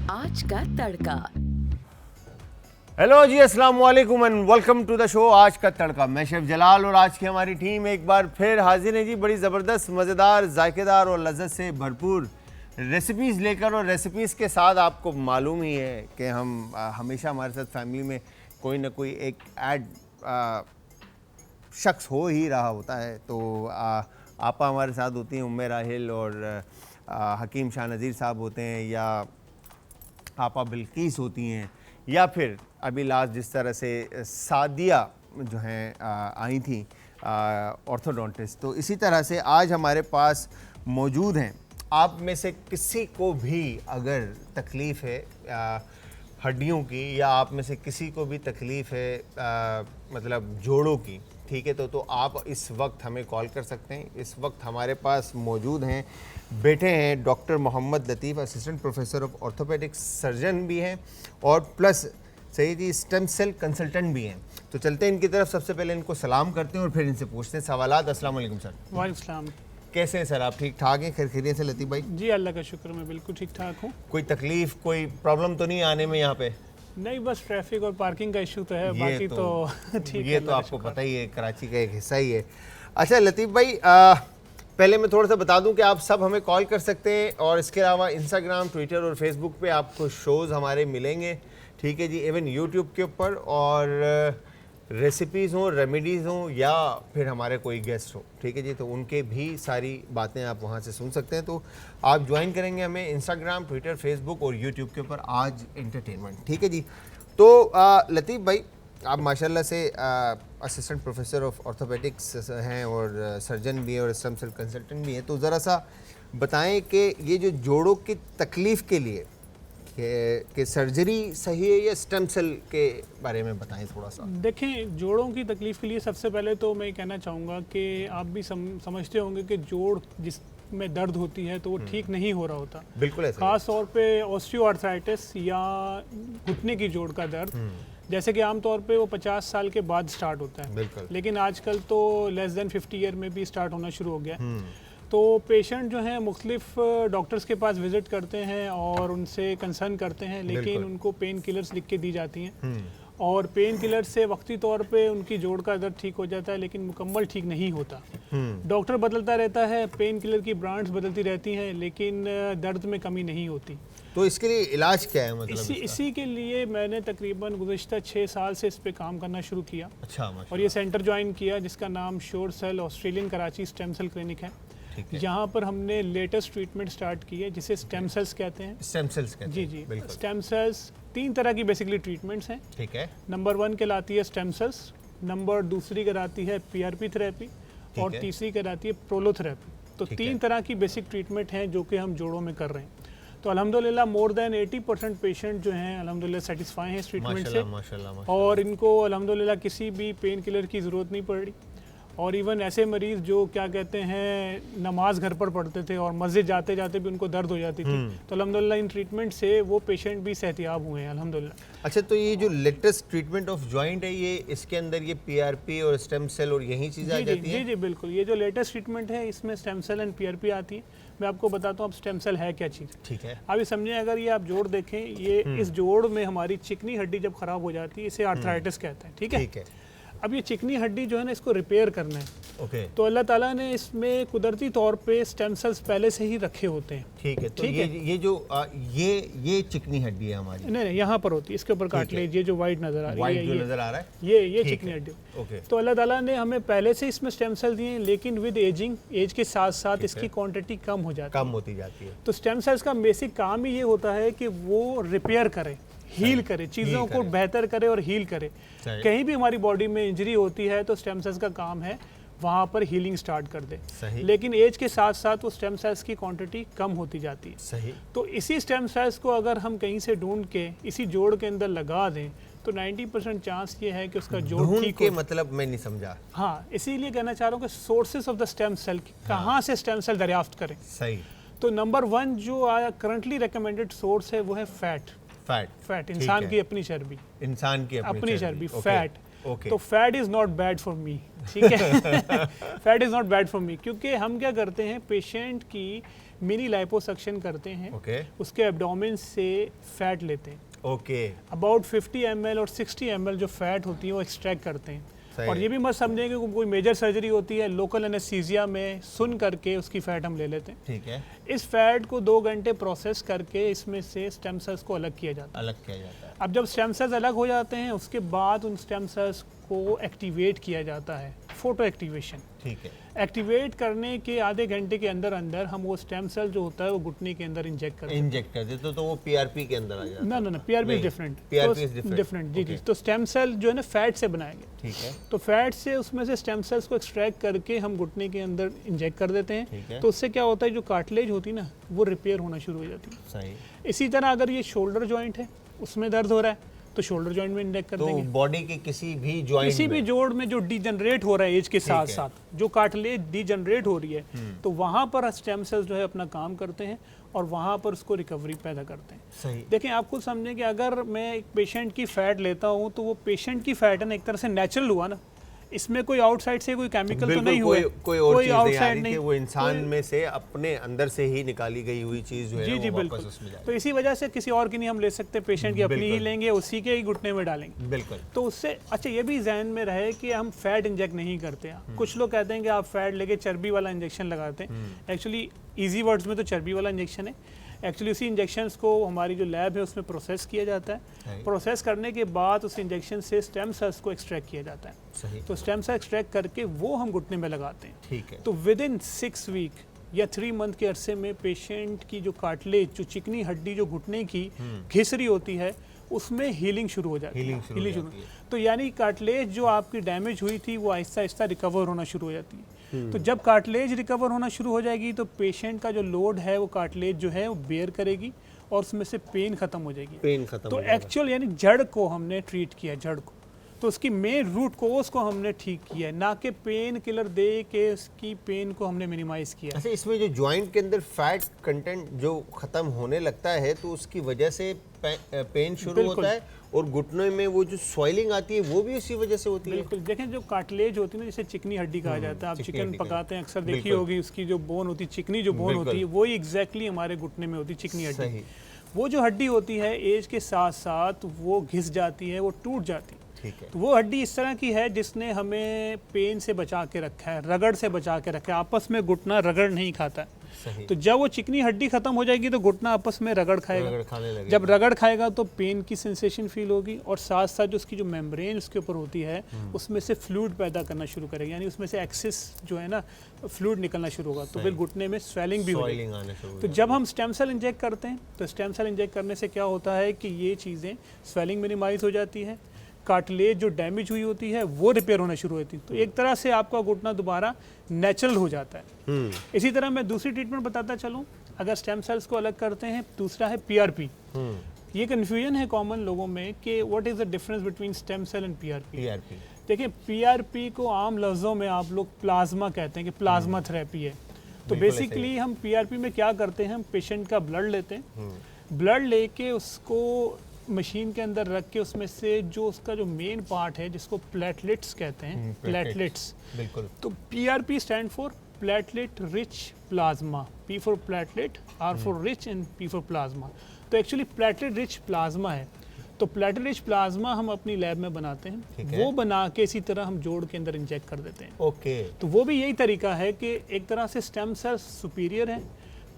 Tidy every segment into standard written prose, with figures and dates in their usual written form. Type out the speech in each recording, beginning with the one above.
आज का तड़का। हेलो जी, अस्सलाम वालेकुम and welcome to the show आज का तड़का। मैं शेफ जलाल और आज की हमारी टीम एक बार फिर हाजिर है जी, बड़ी ज़बरदस्त, मज़ेदार, जायकेदार और लज्जत से भरपूर रेसिपीज़ लेकर। और रेसिपीज़ के साथ आपको मालूम ही है कि हम हमेशा हमारे साथ फैमिली में कोई ना कोई एक शख्स हो ही रहा होता है। तो आपा हमारे साथ होती हैं, उम्मे राहिल, और हकीम शाह नज़ीर साहब होते हैं, या आपा बिल्कीस होती हैं, या फिर अभी लास्ट जिस तरह से सादिया जो हैं आई थी ऑर्थोडोंटिस्ट। तो इसी तरह से आज हमारे पास मौजूद हैं। आप में से किसी को भी अगर तकलीफ़ है हड्डियों की, या आप में से किसी को भी तकलीफ़ है मतलब जोड़ों की, ठीक है, तो आप इस वक्त हमें कॉल कर सकते हैं। इस वक्त हमारे पास मौजूद हैं, बैठे हैं doctor Mohammad Latif, assistant professor of orthopaedics, surgeon भी हैं और प्लस सही जी स्टेम सेल कंसल्टेंट भी हैं। तो चलते हैं इनकी तरफ। सबसे पहले इनको सलाम करते हैं और फिर इनसे पूछते हैं सवालात। अस्सलाम वालेकुम सर। वालेकुम सलाम। कैसे हैं सर आप? ठीक ठाक हैं, खैरियत से लतीफ़ भाई? जी अल्लाह का शुक्र, मैं बिल्कुल ठीक ठाक हूँ। कोई तकलीफ़, कोई प्रॉब्लम तो नहीं आने में यहाँ पे? नहीं, बस ट्रैफिक और पार्किंग का इशू तो है, बाकी तो ठीक है। ये तो आपको पता ही है, कराची का एक हिस्सा ही है। अच्छा लतीफ़ भाई, पहले मैं थोड़ा सा बता दूं कि आप सब हमें कॉल कर सकते हैं, और इसके अलावा इंस्टाग्राम, ट्विटर और फेसबुक पे आपको शोज़ हमारे मिलेंगे, ठीक है जी, इवन यूट्यूब के ऊपर। और रेसिपीज़ हों, रेमेडीज़ हों, या फिर हमारे कोई गेस्ट हो, ठीक है जी, तो उनके भी सारी बातें आप वहाँ से सुन सकते हैं। तो आप ज्वाइन करेंगे हमें इंस्टाग्राम, ट्विटर, फेसबुक और यूट्यूब के ऊपर आज एंटरटेनमेंट, ठीक है जी। तो लतीफ़ भाई, आप माशाल्लाह से असिस्टेंट प्रोफेसर ऑफ ऑर्थोपेडिक्स हैं और सर्जन भी हैं और स्टेम सेल कंसल्टेंट भी हैं। तो ज़रा सा बताएं कि ये जो जोड़ों की तकलीफ़ के लिए कि सर्जरी सही है या स्टेम सेल के बारे में बताएं थोड़ा सा। देखें, जोड़ों की तकलीफ़ के लिए सबसे पहले तो मैं कहना चाहूँगा कि आप भी समझते होंगे कि जोड़ जिसमें दर्द होती है तो वो ठीक नहीं हो रहा होता। बिल्कुल ऐसा। ख़ास तौर पे ऑस्टियोआर्थराइटिस या घुटने की जोड़ का दर्द, जैसे कि आमतौर पे वो 50 साल के बाद स्टार्ट होता है, बिल्कुल, लेकिन आजकल तो लेस दैन 50 ईयर में भी स्टार्ट होना शुरू हो गया है। तो पेशेंट जो हैं मुख्तलिफ डॉक्टर्स के पास विज़िट करते हैं और उनसे कंसर्न करते हैं, लेकिन उनको पेन किलर्स लिख के दी जाती हैं, और पेन किलर से वक्ती तौर पे उनकी जोड़ का दर्द ठीक हो जाता है, लेकिन मुकम्मल ठीक नहीं होता। डॉक्टर बदलता रहता है, पेन किलर की ब्रांड्स बदलती रहती हैं, लेकिन दर्द में कमी नहीं होती। तो इसके लिए इलाज क्या है? मतलब इसी के लिए मैंने तकरीबन गुज़िश्ता 6 साल से इस पे काम करना शुरू किया। अच्छा, और ये सेंटर ज्वाइन किया जिसका नाम sure cell Australian Karachi stem cell clinic है। यहाँ पर हमने लेटेस्ट ट्रीटमेंट स्टार्ट की है जिसे स्टेम सेल्स कहते हैं। स्टेम सेल्स कहते हैं? जी। स्टेम सेल्स 3 तरह की बेसिकली ट्रीटमेंट्स हैं, ठीक है। नंबर 1 कहलाती है स्टेम सेल्स, नंबर 2 कहलाती है PRP थेरेपी, और तीसरी कहलाती है प्रोलोथेरेपी। तो 3 तरह की बेसिक ट्रीटमेंट हैं जो कि हम जोड़ों में कर रहे हैं। तो अल्हम्दुलिल्लाह मोर देन 80% पेशेंट जो हैं अल्हम्दुलिल्लाह सेटिस्फाई हैं इस ट्रीटमेंट से, और इनको अल्हम्दुलिल्लाह किसी भी पेन किलर की ज़रूरत नहीं पड़ रही। और इवन ऐसे मरीज़ जो क्या कहते हैं नमाज घर पर पढ़ते थे और मस्जिद जाते जाते भी उनको दर्द हो जाती थी, तो अल्हम्दुलिल्लाह इन ट्रीटमेंट से वो पेशेंट भी सेहतियाब हुए हैं अल्हम्दुलिल्लाह। अच्छा, तो ये जो लेटेस्ट ट्रीटमेंट ऑफ जॉइंट है, ये इसके अंदर ये PRP और स्टेम सेल और यही चीज़ें आ जाती हैं? जी बिल्कुल, ये जो लेटेस्ट ट्रीटमेंट है इसमें स्टेम सेल एंड PRP आती है। मैं आपको बताता हूँ अब स्टेम सेल है क्या चीज़। ठीक है। अभी समझें, अगर ये आप जोड़ देखें, ये इस जोड़ में हमारी चिकनी हड्डी जब ख़राब हो जाती है इसे आर्थराइटिस कहते हैं, ठीक है। अब ये चिकनी हड्डी जो है ना, इसको रिपेयर करना है। ओके। तो अल्लाह ताला ने इसमें कुदरती तौर पे स्टेम सेल्स पहले से ही रखे होते हैं। ठीक है। तो ये जो ये चिकनी हड्डी है हमारी? नहीं, यहाँ पर होती है, इसके ऊपर काट लीजिए, जो वाइट नजर आ रही है, वाइट जो नजर आ रहा है, ये चिकनी हड्डी। ओके। तो अल्लाह ताला ने हमें पहले से इसमें स्टेम सेल दिए हैं, लेकिन विद एज के साथ साथ इसकी क्वांटिटी कम होती जाती है। तो स्टेम सेल्स का बेसिक काम ही ये होता है कि वो रिपेयर करे, हील करे, चीज़ों को बेहतर करे और हील करे। कहीं भी हमारी बॉडी में इंजरी होती है तो स्टेम सेल्स का काम है वहाँ पर हीलिंग स्टार्ट कर दे। लेकिन एज के साथ साथ वो स्टेम सेल्स की क्वांटिटी कम होती जाती है। सही। तो इसी स्टेम सेल्स को अगर हम कहीं से ढूंढ के इसी जोड़ के अंदर लगा दें तो 90% चांस ये है कि उसका जोड़ ठीक हो। मतलब मैं नहीं समझा। हाँ, इसीलिए कहना चाह रहा हूँ कि sources of the stem cell, कहाँ से स्टेम सेल दरियाफ्त करें। सही। तो नंबर 1 जो करंटली रिकमेंडेड सोर्स है वो है फैट। इंसान की अपनी चर्बी, फैट। Okay. तो fat is not bad for me, ठीक है। Fat is not bad for me, क्योंकि हम क्या करते हैं, पेशेंट की मिनी लाइपोसक्शन करते हैं, Okay. उसके एब्डोमेन से फैट लेते हैं, ओके अबाउट 50 ml और 60 ml जो फैट होती है वो एक्सट्रैक्ट करते हैं। सही और ये भी मत समझें कि कोई मेजर सर्जरी होती है, लोकल एनेस्थीसिया में सुन करके उसकी फ़ैट हम ले लेते हैं। ठीक है, इस फैट को 2 घंटे प्रोसेस करके इसमें से स्टेम सेल्स को अलग किया जाता है। अलग किया जाता है। अब जब स्टेम सेल्स अलग हो जाते हैं उसके बाद उन स्टेम सेल्स को एक्टिवेट किया जाता है, फोटो एक्टिवेशन। ठीक है, एक्टिवेट करने के आधे घंटे के अंदर अंदर हम वो स्टेम सेल जो होता है वो घुटने के अंदर इंजेक्ट करते हैं। इंजेक्ट कर देते तो वो पीआरपी के अंदर आ जाता है। ना पीआरपी नहीं, different, PRP is different. Different ji ji. Okay. तो स्टेम सेल जो है ना फैट से बनाएंगे, ठीक है, तो फैट से उसमें से स्टेम सेल्स को एक्सट्रैक्ट करके हम घुटने के अंदर इंजेक्ट कर देते ठीक है। हैं। तो उससे क्या होता है, जो कार्टिलेज होती है ना वो रिपेयर होना शुरू हो जाती है। सही। इसी तरह अगर ये शोल्डर जॉइंट है, उसमें दर्द हो रहा है, तो शोल्डर जॉइंट में इंजेक्ट कर तो देंगे। बॉडी के किसी भी जॉइंट किसी भी जोड़ में जो डिजनरेट हो रहा है एज के साथ है। साथ, जो कार्टिलेज डिजनरेट हो रही है, तो वहाँ पर स्टेम सेल्स जो है अपना काम करते हैं और वहाँ पर उसको रिकवरी पैदा करते हैं। सही। देखें, आप खुद समझें कि अगर मैं एक पेशेंट की फ़ैट लेता हूँ तो वो पेशेंट की फ़ैट है ना, एक तरह से नेचुरल हुआ ना, इसमें कोई आउटसाइड से कोई केमिकल तो नहीं हुआ, कोई और चीज नहीं आ outside रही कि वो इंसान में से अपने अंदर से ही निकाली गई हुई चीज जो है जी जी वो बिल्कुल। वापस उसमें जाएगी। तो इसी वजह से किसी और की नहीं हम ले सकते, पेशेंट की अपनी ही बिल्कुल। लेंगे, उसी के ही घुटने में डालेंगे। बिल्कुल। तो उससे अच्छा ये भी जहन में रहे कि हम फैट इंजेक्ट नहीं करते हैं। कुछ लोग कहते हैं कि आप फैट लेके चर्बी वाला इंजेक्शन लगाते हैं। एक्चुअली इजी वर्ड्स में तो चर्बी वाला इंजेक्शन है। एक्चुअली उसी इंजेक्शंस को हमारी जो लैब है उसमें प्रोसेस किया जाता है। सही। प्रोसेस करने के बाद उस इंजेक्शन से स्टेम सेल्स को एक्सट्रैक्ट किया जाता है। सही। तो स्टेम सेल एक्सट्रैक्ट करके वो हम घुटने में लगाते हैं। ठीक है। तो विद इन 6 वीक या 3 मंथ के अरसे में पेशेंट की जो कार्टिलेज, जो चिकनी हड्डी जो घुटने की घिस रही होती है, उसमें हीलिंग शुरू हो जाती है। हीलिंग शुरू हो जाती है। तो यानी कार्टिलेज जो आपकी डैमेज हुई थी वो आहिस्ता आहिस्ता रिकवर होना शुरू हो जाती है। तो जब कार्टिलेज रिकवर होना शुरू हो जाएगी तो पेशेंट का जो लोड है वो कार्टिलेज जो है वो बेयर करेगी और उसमें से पेन खत्म हो जाएगी। पेन खत्म तो हो जाएगा। एक्चुअल यानी जड़ को हमने ट्रीट किया, जड़ को, तो उसकी मेन रूट कोज को हमने ठीक किया, ना कि पेन किलर दे के उसकी पेन को हमने मिनिमाइज किया। अच्छा, इसमें जो जॉइंट के अंदर फैट कंटेंट जो खत्म होने लगता है तो उसकी वजह से पेन शुरू बिल्कुल। होता है और घुटनों में वो जो स्वेलिंग आती है वो भी उसी वजह से होती है। बिल्कुल। देखें, जो कार्टिलेज होती है ना, जैसे चिकनी हड्डी कहा जाता है, आप चिकनी चिकन हड्डी पकाते हैं अक्सर देखी बिल्कुल। होगी, उसकी जो बोन होती है, चिकनी जो बोन बिल्कुल। होती है, वही एग्जैक्टली हमारे घुटने में होती है, चिकनी हड्डी। सही। वो जो हड्डी होती है एज के साथ साथ वो घिस जाती है, वो टूट जाती है। ठीक है। तो वो हड्डी इस तरह की है जिसने हमें पेन से बचा के रखा है, रगड़ से बचा के रखा है। आपस में घुटना रगड़ नहीं खाता है। सही। तो जब वो चिकनी हड्डी खत्म हो जाएगी तो घुटना आपस में रगड़ खाएगा। रगड़ खाने लगेगा। जब रगड़ खाएगा तो पेन की सेंसेशन फील होगी और साथ साथ जो उसकी जो मेम्ब्रेन उसके ऊपर होती है उसमें से फ्लूइड पैदा करना शुरू करेगी, यानी उसमें से एक्सेस जो है ना फ्लूइड निकलना शुरू होगा। तो फिर घुटने में स्वेलिंग भी होगी। Swelling आने शुरू हो तो जब हम स्टेम सेल इंजेक्ट करते हैं तो स्टेम सेल इंजेक्ट करने से क्या होता है कि ये चीज़ें स्वेलिंग मिनिमाइज हो जाती है, कार्टिलेज जो डैमेज हुई होती है वो रिपेयर होना शुरू होती है। तो एक तरह से आपका घुटना दोबारा नेचुरल हो जाता है। इसी तरह मैं दूसरी ट्रीटमेंट बताता चलूँ। अगर स्टेम सेल्स को अलग करते हैं, दूसरा है पीआरपी। ये कन्फ्यूजन है कॉमन लोगों में कि what is the difference between stem cell and PRP. PRP. देखिए, पीआरपी को आम लफ्ज़ों में आप लोग प्लाज्मा कहते हैं कि प्लाज्मा थेरेपी है। तो बिल्कुल बेसिकली हम पीआरपी में क्या करते हैं, हम पेशेंट का ब्लड लेते हैं, ब्लड लेके उसको मशीन के अंदर रख के उसमें से जो उसका जो मेन पार्ट है जिसको प्लेटलेट्स कहते हैं, प्लेटलेट्स। बिल्कुल। तो PRP stand for platelet rich plasma, P for platelet, R for rich and P for plasma. तो एक्चुअली प्लेटलेट रिच प्लाज्मा है। तो प्लेटलेट रिच प्लाज्मा हम अपनी लैब में बनाते हैं, ठीक है। वो बना के इसी तरह हम जोड़ के अंदर इंजेक्ट कर देते हैं। ओके। तो वो भी यही तरीका है कि एक तरह से स्टेम सेल्स सुपीरियर है,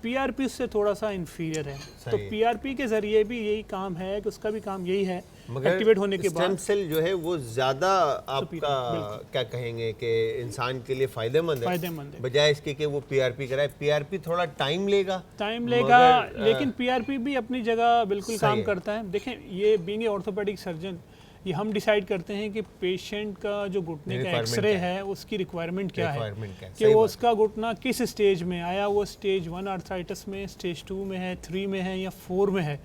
पीआरपी उससे थोड़ा सा इंफीरियर है। तो सही। पीआरपी के जरिए भी यही काम है कि उसका भी काम यही है, मगर एक्टिवेट होने के स्टेम बाद सेल जो है वो ज्यादा आपका बिल्कुल। क्या कहेंगे कि इंसान के लिए फायदेमंद है फायदेमंद है। बजाय इसके कि वो पीआरपी कराए। पीआरपी थोड़ा टाइम लेगा, लेगा, मगर, लेकिन पीआरपी भी अपनी जगह बिल्कुल सही काम है। करता है। देखें, ये बीइंग ए ऑर्थोपेडिक सर्जन, ये हम डिसाइड करते हैं कि पेशेंट का जो घुटने का Requirement एक्सरे क्या है उसकी रिक्वायरमेंट क्या है, Requirement क्या है, कि सही वो बात उसका घुटना किस स्टेज में आया, वो स्टेज 1 आर्थराइटिस में, स्टेज 2 में है, 3 में है या 4 में है।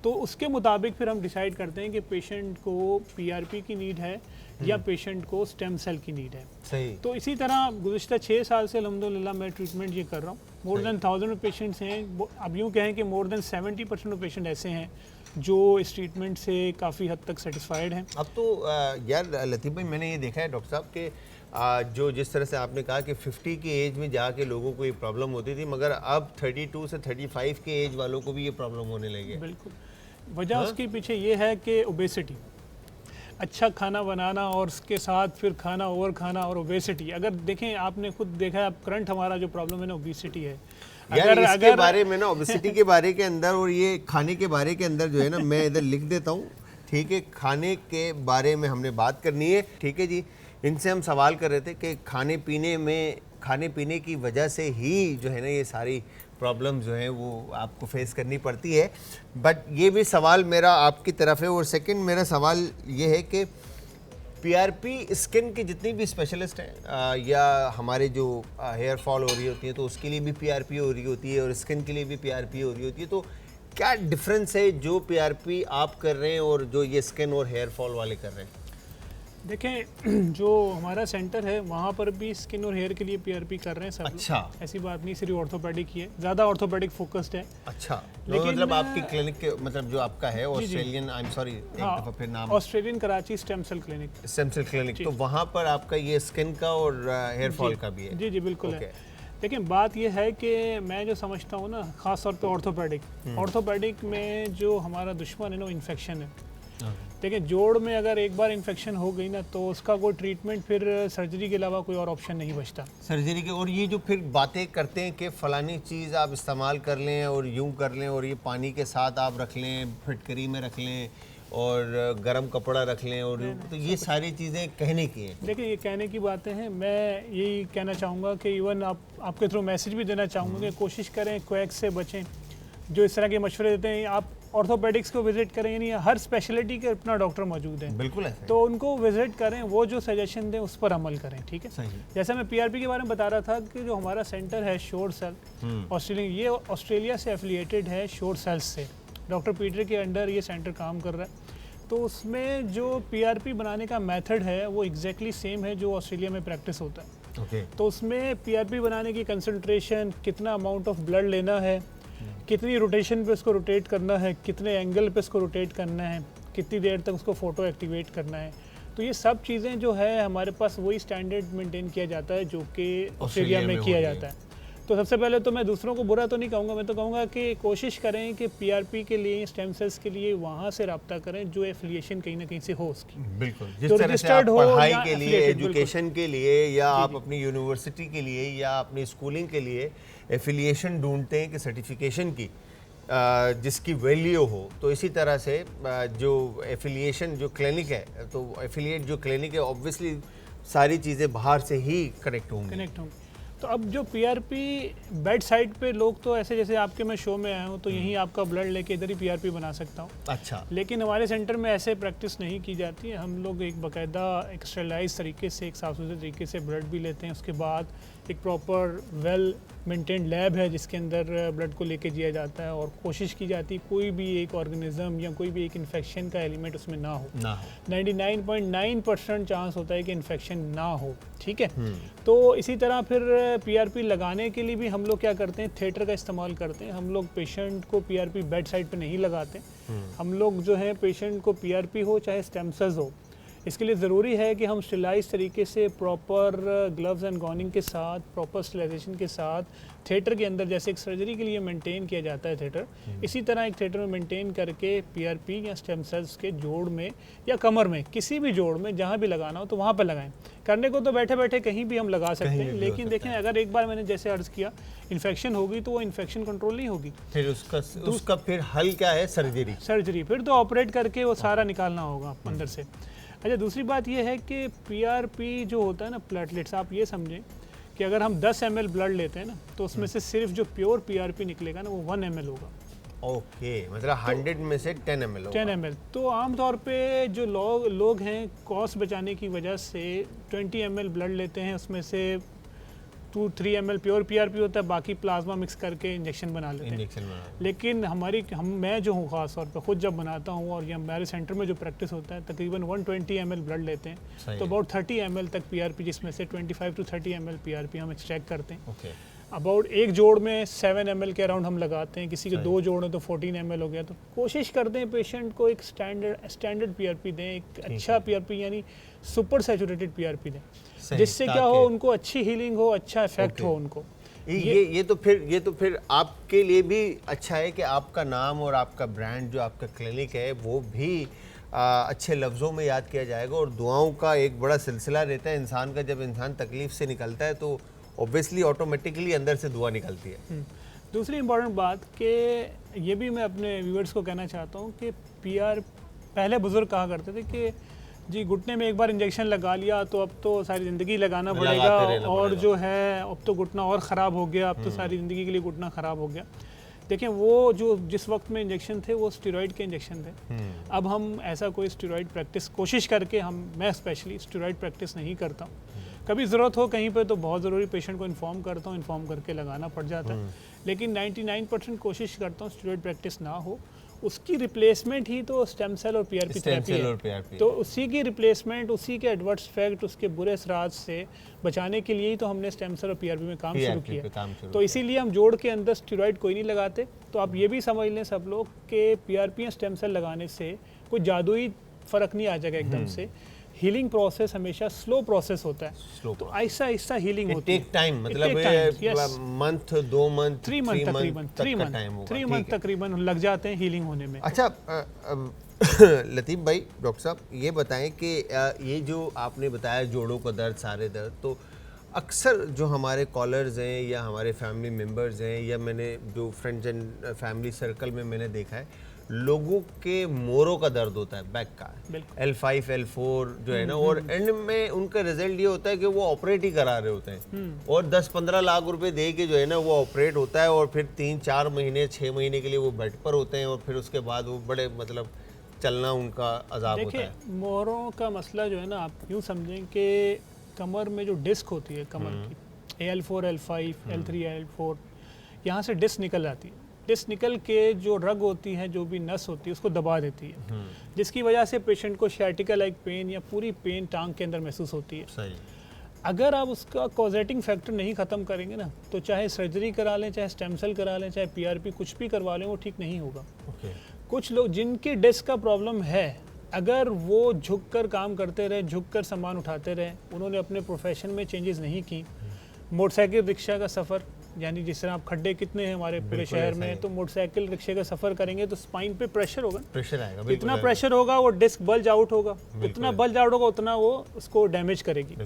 तो उसके मुताबिक फिर हम डिसाइड करते हैं कि पेशेंट को पीआरपी की नीड है या पेशेंट को स्टेम सेल की नीड है। सही। तो इसी तरह गुज़िश्ता 6 साल से अल्हम्दुलिल्लाह मैं ट्रीटमेंट ये कर रहा हूँ। मोर देन 1000 पेशेंट्स हैं। अब यूँ कहें कि मोर देन 70% ऑफ पेशेंट ऐसे हैं जो इस ट्रीटमेंट से काफ़ी हद तक सेटिस्फाइड हैं। अब तो यार लतीफ़ भाई, मैंने ये देखा है डॉक्टर साहब कि जो जिस तरह से आपने कहा कि 50 की एज में जाके लोगों को ये प्रॉब्लम होती थी, मगर अब 32 से 35 के एज वालों को भी ये प्रॉब्लम होने लगी है। बिल्कुल, वजह उसके पीछे ये है कि ओबेसिटी, अच्छा खाना बनाना और उसके साथ फिर खाना ओवर खाना और ओबेसिटी। अगर देखें, आपने खुद देखा है, अब करंट हमारा जो प्रॉब्लम है ना ओबेसिटी है। यार इसके बारे में ना, ओबेसिटी के बारे के अंदर और ये खाने के बारे के अंदर जो है ना, मैं इधर लिख देता हूँ, ठीक है। खाने के बारे में हमने बात करनी है, ठीक है जी। इनसे हम सवाल कर रहे थे कि खाने पीने की वजह से ही जो है ना ये सारी प्रॉब्लम जो है वो आपको फेस करनी पड़ती है। बट ये भी सवाल मेरा आपकी तरफ है। और सेकंड मेरा सवाल ये है कि पीआरपी स्किन की जितनी भी स्पेशलिस्ट हैं या हमारे जो हेयर फॉल हो रही होती है तो उसके लिए भी पीआरपी हो रही होती है और स्किन के लिए भी पीआरपी हो रही होती है, तो क्या डिफरेंस है जो पीआरपी आप कर रहे हैं और जो ये स्किन और हेयर फॉल वाले कर रहे हैं? देखें, जो हमारा सेंटर है वहाँ पर भी स्किन और हेयर के लिए पीआरपी कर रहे हैं सब। अच्छा, ऐसी बात नहीं, सिर्फ ऑर्थोपेडिक ही है, ज़्यादा ऑर्थोपेडिक फोकस्ड है। अच्छा, लेकिन मतलब आपकी क्लिनिक के मतलब जो आपका है ऑस्ट्रेलियन, आई एम सॉरी एक हाँ, दफा फिर नाम, Australian Karachi stem cell clinic. Stem cell clinic, तो वहाँ पर आपका ये स्किन का और हेयर फॉल का भी है? जी जी बिल्कुल Okay. है। लेकिन बात यह है कि मैं जो समझता हूँ ना, ख़ास तौर पे ऑर्थोपेडिक में जो हमारा दुश्मन है ना, इन्फेक्शन है। देखिए, जोड़ में अगर एक बार इन्फेक्शन हो गई ना तो उसका कोई ट्रीटमेंट फिर सर्जरी के अलावा कोई और ऑप्शन नहीं बचता सर्जरी के। और ये जो फिर बातें करते हैं कि फ़लानी चीज़ आप इस्तेमाल कर लें और यूं कर लें और ये पानी के साथ आप रख लें, फिटकरी में रख लें और गर्म कपड़ा रख लें, और तो ये सारी चीज़ें कहने की हैं। देखिए, ये कहने की बातें हैं। मैं यही कहना चाहूँगा कि इवन आपके थ्रू मैसेज भी देना चाहूँगा कि कोशिश करें क्वैक से बचें। जो इस तरह के मशवरे देते हैं, आप ऑर्थोपेडिक्स को विजिट करें, यानी हर स्पेशलिटी के अपना डॉक्टर मौजूद हैं, बिल्कुल है, तो उनको विजिट करें, वो जो सजेशन दें उस पर अमल करें, ठीक है। सही। जैसे मैं पीआरपी के बारे में बता रहा था कि जो हमारा सेंटर है शोर सेल ऑस्ट्रेलिया, ये ऑस्ट्रेलिया से एफिलिएटेड है शोर सेल्स से। डॉक्टर पीटर के अंडर ये सेंटर काम कर रहा है। तो उसमें जो पीआरपी बनाने का मेथड है वो एग्जैक्टली सेम है जो ऑस्ट्रेलिया में प्रैक्टिस होता है। ओके। तो उसमें पीआरपी बनाने की कंसंट्रेशन, कितना अमाउंट ऑफ ब्लड लेना है, कितनी रोटेशन पे उसको रोटेट करना है, कितने एंगल पे उसको रोटेट करना है, कितनी देर तक उसको फ़ोटो एक्टिवेट करना है, तो ये सब चीज़ें जो है हमारे पास वही स्टैंडर्ड मेंटेन किया जाता है जो कि ऑस्ट्रेलिया में किया जाता है। तो सबसे पहले तो मैं दूसरों को बुरा तो नहीं कहूँगा, मैं तो कहूँगा कि कोशिश करें कि पीआरपी के लिए, स्टेम सेल्स के लिए वहाँ से रब्ता करें जो एफिलिएशन कहीं ना कहीं से हो उसकी। बिल्कुल, जिस तरह से आप पढ़ाई के लिए, एजुकेशन के लिए, या आप अपनी यूनिवर्सिटी के लिए या अपनी स्कूलिंग के लिए एफिलिएशन ढूंढते हैं कि सर्टिफिकेशन की जिसकी वैल्यू हो, तो इसी तरह से जो एफिलिएशन जो क्लिनिक है, तो एफिलिएट जो क्लिनिक है, ऑब्वियसली सारी चीज़ें बाहर से ही कनेक्ट होंगी। तो अब जो पीआरपी बेड साइड पे लोग, तो ऐसे जैसे आपके मैं शो में आया हूँ तो यहीं आपका ब्लड लेके इधर ही पीआरपी बना सकता हूँ। अच्छा। लेकिन हमारे सेंटर में ऐसे प्रैक्टिस नहीं की जाती है। हम लोग एक बाकायदा एक स्टेरिलाइज तरीके से, एक साफ सुथरे तरीके से ब्लड भी लेते हैं। उसके बाद एक प्रॉपर वेल मेंटेन्ड लैब है जिसके अंदर ब्लड को लेके दिया जाता है और कोशिश की जाती है कोई भी एक ऑर्गेनिज्म या कोई भी एक इन्फेक्शन का एलिमेंट उसमें ना हो। 99.9% चांस होता है कि इन्फेक्शन ना हो, ठीक है। तो इसी तरह फिर पीआरपी लगाने के लिए भी हम लोग क्या करते हैं, थिएटर का इस्तेमाल करते हैं। हम लोग पेशेंट को पीआरपी बेड साइड पे नहीं लगाते। हम लोग जो है पेशेंट को पीआरपी हो चाहे स्टेम सेल्स हो, इसके लिए ज़रूरी है कि हम स्टेलाइज तरीके से प्रॉपर ग्लव्स एंड गॉनिंग के साथ, प्रॉपर स्टेलाइजेशन के साथ थिएटर के अंदर, जैसे एक सर्जरी के लिए मेंटेन किया जाता है थिएटर, इसी तरह एक थिएटर में मेंटेन करके पीआरपी या स्टेम सेल्स के जोड़ में या कमर में, किसी भी जोड़ में जहाँ भी लगाना हो तो वहाँ पर लगाएं। करने को तो बैठे बैठे कहीं भी हम लगा सकते हैं, लेकिन देखें अगर एक बार मैंने जैसे अर्ज़ किया इन्फेक्शन होगी तो वो इन्फेक्शन कंट्रोल नहीं होगी। फिर उसका फिर हल क्या है? सर्जरी। फिर तो ऑपरेट करके वो सारा निकालना होगा अंदर से। अच्छा, दूसरी बात ये है कि पीआरपी जो होता है ना, प्लेटलेट्स, आप ये समझें कि अगर हम 10 ml ब्लड लेते हैं ना तो उसमें से सिर्फ जो प्योर पीआरपी निकलेगा ना वो 1 ml होगा। ओके, मतलब 100 में से 10 ml होगा। 10 ml। तो आमतौर पे जो लोग हैं कॉस्ट बचाने की वजह से 20 ml ब्लड लेते हैं, उसमें से 2-3 ml प्योर पीआरपी होता है, बाकी प्लाज्मा मिक्स करके इंजेक्शन बना लेते हैं। लेकिन मैं जो हूँ ख़ास तौर पे खुद जब बनाता हूँ और ये हमारे सेंटर में जो प्रैक्टिस होता है तकरीबन 120 ml ब्लड लेते हैं, तो अबाउट 30 ml तक पीआरपी, जिसमें से 25 to 30 ml पीआरपी हम एक्सट्रैक्ट करते हैं। अबाउट एक जोड़ में 7 ml के अराउंड हम लगाते हैं, किसी के 2 जोड़ हैं तो 14 ml हो गया। तो कोशिश करते हैं पेशेंट को एक स्टैंडर्ड पीआरपी दें, एक अच्छा पीआरपी यानी सुपर सैचुरेटेड पीआरपी दें, जिससे क्या हो उनको अच्छी हीलिंग हो, अच्छा इफेक्ट हो उनको। ये तो फिर आपके लिए भी अच्छा है कि आपका नाम और आपका ब्रांड जो आपका क्लिनिक है वो भी अच्छे लफ्ज़ों में याद किया जाएगा, और दुआओं का एक बड़ा सिलसिला रहता है इंसान का। जब इंसान तकलीफ़ से निकलता है तो ऑब्वियसली ऑटोमेटिकली अंदर से दुआ निकलती है। दूसरी इम्पॉर्टेंट बात कि ये भी मैं अपने व्यूअर्स को कहना चाहता हूँ कि पहले बुज़ुर्ग कहा करते थे कि जी घुटने में एक बार इंजेक्शन लगा लिया तो अब तो सारी ज़िंदगी लगाना पड़ेगा, और जो है अब तो घुटना और ख़राब हो गया, अब तो सारी ज़िंदगी के लिए घुटना ख़राब हो गया। देखें वो जो जिस वक्त में इंजेक्शन थे वो स्टेरॉइड के इंजेक्शन थे। अब हम ऐसा कोई स्टेरॉइड प्रैक्टिस कोशिश करके मैं स्पेशली स्टेरॉइड प्रैक्टिस नहीं करता हूँ। कभी ज़रूरत हो कहीं पे तो बहुत ज़रूरी पेशेंट को इन्फॉर्म करता हूँ, इन्फॉर्म करके लगाना पड़ जाता है, लेकिन 99% कोशिश करता हूँ स्टेरॉइड प्रैक्टिस ना हो। उसकी रिप्लेसमेंट ही तो स्टेम सेल और पीआरपी थेरेपी है। तो उसी की रिप्लेसमेंट, उसी के एडवर्स इफेक्ट, उसके बुरे असरात से बचाने के लिए ही तो हमने स्टेम सेल और पीआरपी में काम शुरू किया। तो इसीलिए हम जोड़ के अंदर स्टेरॉइड कोई नहीं लगाते। तो आप ये भी समझ लें सब लोग कि पीआरपी या स्टेम सेल लगाने से कोई जादुई फ़र्क नहीं आ जाएगा एकदम से। हीलिंग प्रोसेस हमेशा स्लो प्रोसेस होता है, तो आहिस्ता आहिस्ता हीलिंग होती है। टेक टाइम, मतलब मंथ 2 मंथ 3 मंथ तकरीबन लग जाते हैं हीलिंग होने में। अच्छा लतीफ़ भाई, डॉक्टर साहब ये बताएं कि ये जो आपने बताया जोड़ों का दर्द, सारे दर्द, तो अक्सर जो हमारे कॉलर्स हैं या हमारे फैमिली मेम्बर्स हैं या मैंने जो फ्रेंड्स एंड फैमिली सर्कल में मैंने देखा है, लोगों के मोरों का दर्द होता है, बैक का L5 L4 जो है ना, और एंड में उनका रिजल्ट ये होता है कि वो ऑपरेट ही करा रहे होते हैं, और 10-15 लाख रुपए दे के जो है ना वो ऑपरेट होता है, और फिर 3-4 महीने 6 महीने के लिए वो बेड पर होते हैं, और फिर उसके बाद वो बड़े मतलब चलना उनका अजाब होता है। मोरों का मसला जो है ना, आप यूँ समझें कि कमर में जो डिस्क होती है कमर की, L4 L5 L3 L4, यहाँ से डिस्क निकल जाती है। डिस्क निकल के जो रग होती है, जो भी नस होती है, उसको दबा देती है, जिसकी वजह से पेशेंट को शायटिका लाइक पेन या पूरी पेन टांग के अंदर महसूस होती है। सही। अगर आप उसका कॉजेटिंग फैक्टर नहीं ख़त्म करेंगे ना, तो चाहे सर्जरी करा लें, चाहे स्टेम सेल करा लें, चाहे पीआरपी कुछ भी करवा लें, वो ठीक नहीं होगा। कुछ लोग जिनकी डिस्क का प्रॉब्लम है, अगर वो झुक कर काम करते रहे, झुक कर सामान उठाते रहे, उन्होंने अपने प्रोफेशन में चेंजेस नहीं की, मोटरसाइकिल रिक्शा का सफ़र, यानी जिस तरह आप खड्डे कितने हैं हमारे पूरे शहर में, तो मोटरसाइकिल रिक्शे का सफ़र करेंगे तो स्पाइन पे प्रेशर होगा, प्रेशर आएगा, इतना प्रेशर होगा वो डिस्क बल्ज आउट होगा, उतना बल्ज आउट होगा उतना वो उसको डैमेज करेगी।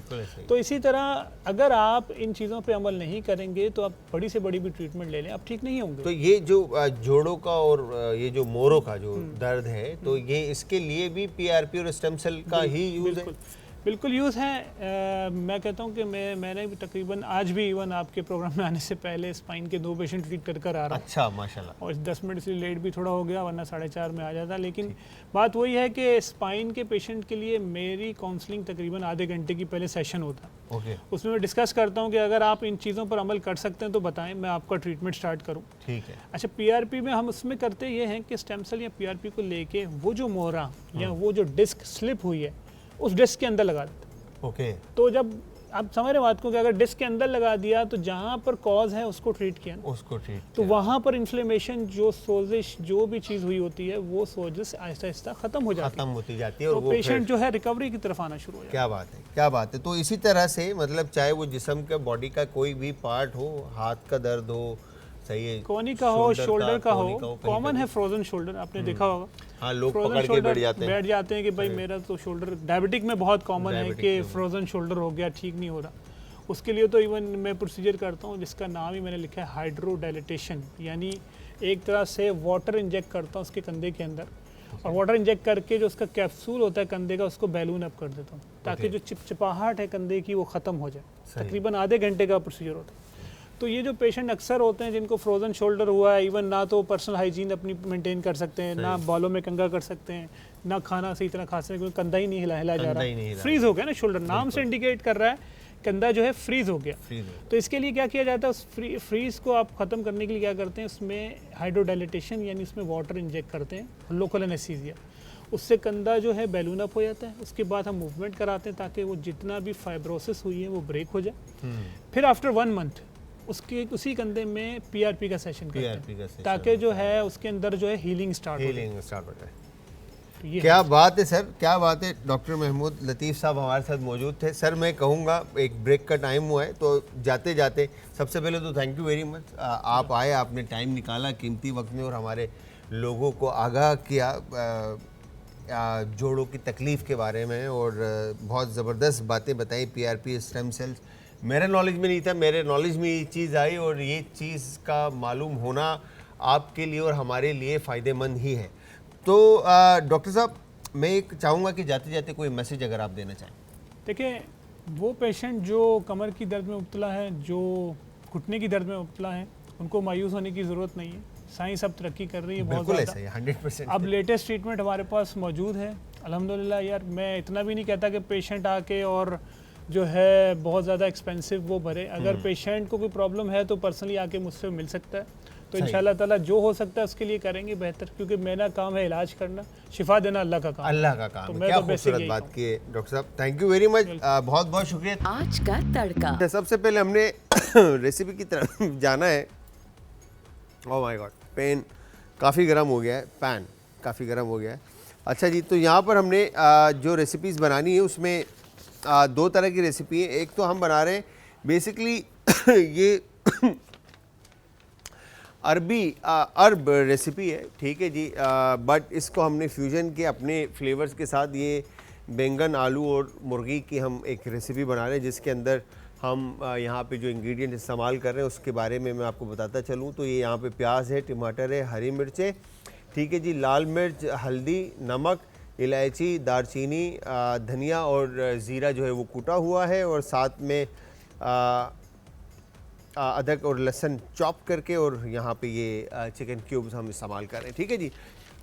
तो इसी तरह अगर आप इन चीज़ों पे अमल नहीं करेंगे तो आप बड़ी से बड़ी भी ट्रीटमेंट ले लें, आप ठीक नहीं होंगे। तो ये जो जोड़ों का और ये जो मोरों का जो दर्द है, तो ये इसके लिए भी पीआरपी और स्टेम सेल का ही यूज़ है? बिल्कुल यूज़ है। मैं कहता हूँ कि मैंने भी तकरीबन आज भी इवन आपके प्रोग्राम में आने से पहले स्पाइन के 2 पेशेंट ट्रीट कर आ रहा हूँ। अच्छा, माशाल्लाह। और 10 मिनट से लेट भी थोड़ा हो गया, वरना 4:30 में आ जाता। लेकिन बात वही है कि स्पाइन के पेशेंट के लिए मेरी काउंसलिंग तकरीबन आधे घंटे की पहले सेशन होता है। उसमें मैं डिस्कस करता हूँ कि अगर आप इन चीज़ों पर अमल कर सकते हैं तो बताएं, मैं आपका ट्रीटमेंट स्टार्ट करूँ। ठीक है। अच्छा, पीआरपी में हम उसमें करते ये हैं कि स्टेम सेल या पीआरपी को लेके वो जो मोहरा या वो जो डिस्क स्लिप हुई है उस डिस्क के अंदर लगा देते। तो जब आप समझ रहे बात को कि अगर डिस्क के अंदर लगा दिया तो जहाँ पर कॉज है उसको ट्रीट किया ना, तो वहाँ पर इन्फ्लेमेशन, जो सोजिश, जो भी चीज़ हुई होती है, वो सोजिश आहिस्ता आहिस्ता खत्म होती जाती है, और वो पेशेंट जो है रिकवरी की तरफ आना शुरू हो जाता है। क्या बात है, क्या बात है। तो इसी तरह से मतलब चाहे वो जिस्म का, बॉडी का कोई भी पार्ट हो, हाथ का दर्द हो, सही है, कोनी का हो, शोल्डर का हो, कॉमन है फ्रोजन शोल्डर, आपने देखा होगा। हाँ, लोग पकड़ के बैठ जाते हैं कि भाई मेरा तो शोल्डर, डायबिटिक में बहुत कॉमन है कि फ्रोजन शोल्डर हो गया, ठीक नहीं हो रहा। उसके लिए तो इवन मैं प्रोसीजर करता हूँ जिसका नाम ही मैंने लिखा है हाइड्रो डायलिटेशन, यानी एक तरह से वाटर इंजेक्ट करता हूँ उसके कंधे के अंदर, और वाटर इंजेक्ट करके जो उसका कैप्सूल होता है कंधे का, उसको बैलून अप कर देता हूँ, ताकि जो चिपचिपाहट है कंधे की वो ख़त्म हो जाए। तकरीबन आधे घंटे का प्रोसीजर होता है। तो ये जो पेशेंट अक्सर होते हैं जिनको फ्रोजन शोल्डर हुआ है, इवन ना तो पर्सनल हाइजीन अपनी मेंटेन कर सकते हैं, ना बालों में कंघा कर सकते हैं, ना खाना सही तरह खा सकते हैं, क्योंकि कंधा ही नहीं हिला जा रहा, फ्रीज हो गया ना शोल्डर, नाम से इंडिकेट कर रहा है कंधा जो है फ्रीज हो गया। तो इसके लिए क्या किया जाता है, उस फ्रीज को आप ख़त्म करने के लिए क्या करते हैं, उसमें हाइड्रोडायलिटेशन यानी उसमें वाटर इंजेक्ट करते हैं, लोकल एनेस्थीसिया, उससे कंधा जो है बैलून अप हो जाता है। उसके बाद हम मूवमेंट कराते हैं ताकि वो जितना भी फाइब्रोसिस हुई है वो ब्रेक हो जाए। फिर आफ्टर 1 मंथ उसके उसी कंधे में पीआरपी का सेशन करते PRP का हैं सेशन ताकि जो है उसके अंदर जो है हीलिंग स्टार्ट हो जाए। हीलिंग स्टार्ट हो जाए। तो ये क्या बात है सर, क्या बात है। डॉक्टर महमूद लतीफ़ साहब हमारे साथ मौजूद थे। सर मैं कहूँगा एक ब्रेक का टाइम हुआ है, तो जाते जाते सबसे पहले तो थैंक यू वेरी मच, आप आए, आपने टाइम निकाला कीमती वक्त में और हमारे लोगों को आगाह किया जोड़ों की तकलीफ़ के बारे में, और बहुत ज़बरदस्त बातें बताई। PRP स्टेम सेल्स मेरे नॉलेज में नहीं था, मेरे नॉलेज में ये चीज़ आई, और ये चीज़ का मालूम होना आपके लिए और हमारे लिए फ़ायदेमंद ही है। तो डॉक्टर साहब मैं एक चाहूँगा कि जाते जाते कोई मैसेज अगर आप देना चाहें। देखिए, वो पेशेंट जो कमर की दर्द में मुब्तला है, जो घुटने की दर्द में मुब्तला है, उनको मायूस होने की ज़रूरत नहीं है। साइंस अब तरक्की कर रही है बहुत बिल्कुल ज़्यादा। ऐसा है, 100%। अब लेटेस्ट ट्रीटमेंट हमारे पास मौजूद है अल्हम्दुलिल्लाह। यार मैं इतना भी नहीं कहता कि पेशेंट आके और जो है बहुत ज़्यादा एक्सपेंसिव वो भरे। अगर पेशेंट को कोई प्रॉब्लम है तो पर्सनली आके मुझसे मिल सकता है, तो सही। इंशाल्लाह ताला जो हो सकता है उसके लिए करेंगे बेहतर, क्योंकि मेरा काम है इलाज करना, शिफा देना अल्लाह का काम है। अल्लाह का काम तो है। मैं क्या तो basic खूबसूरत यही बात कहूँ। की है डॉक्टर साहब, थैंक यू वेरी मच, बहुत बहुत शुक्रिया। आज का तड़का। सबसे पहले हमने रेसिपी की तरफ जाना है। ओह माय गॉड, पेन काफ़ी गर्म हो गया है, पैन काफ़ी गर्म हो गया है। अच्छा जी, तो यहाँ पर हमने जो रेसिपीज़ बनानी है उसमें दो तरह की रेसिपी है। एक तो हम बना रहे हैं बेसिकली ये अरब रेसिपी है, ठीक है जी, बट इसको हमने फ्यूजन के अपने फ्लेवर्स के साथ ये बैंगन, आलू और मुर्गी की हम एक रेसिपी बना रहे हैं, जिसके अंदर हम यहाँ पे जो इंग्रेडिएंट इस्तेमाल कर रहे हैं उसके बारे में मैं आपको बताता चलूँ। तो ये यहाँ पे प्याज है, टमाटर है, हरी मिर्चें, ठीक है जी, लाल मिर्च, हल्दी, नमक, इलायची, दारचीनी, धनिया और ज़ीरा जो है वो कूटा हुआ है, और साथ में अदरक और लहसुन चॉप करके, और यहाँ पे ये चिकन क्यूब्स हम इस्तेमाल कर रहे हैं, ठीक है जी।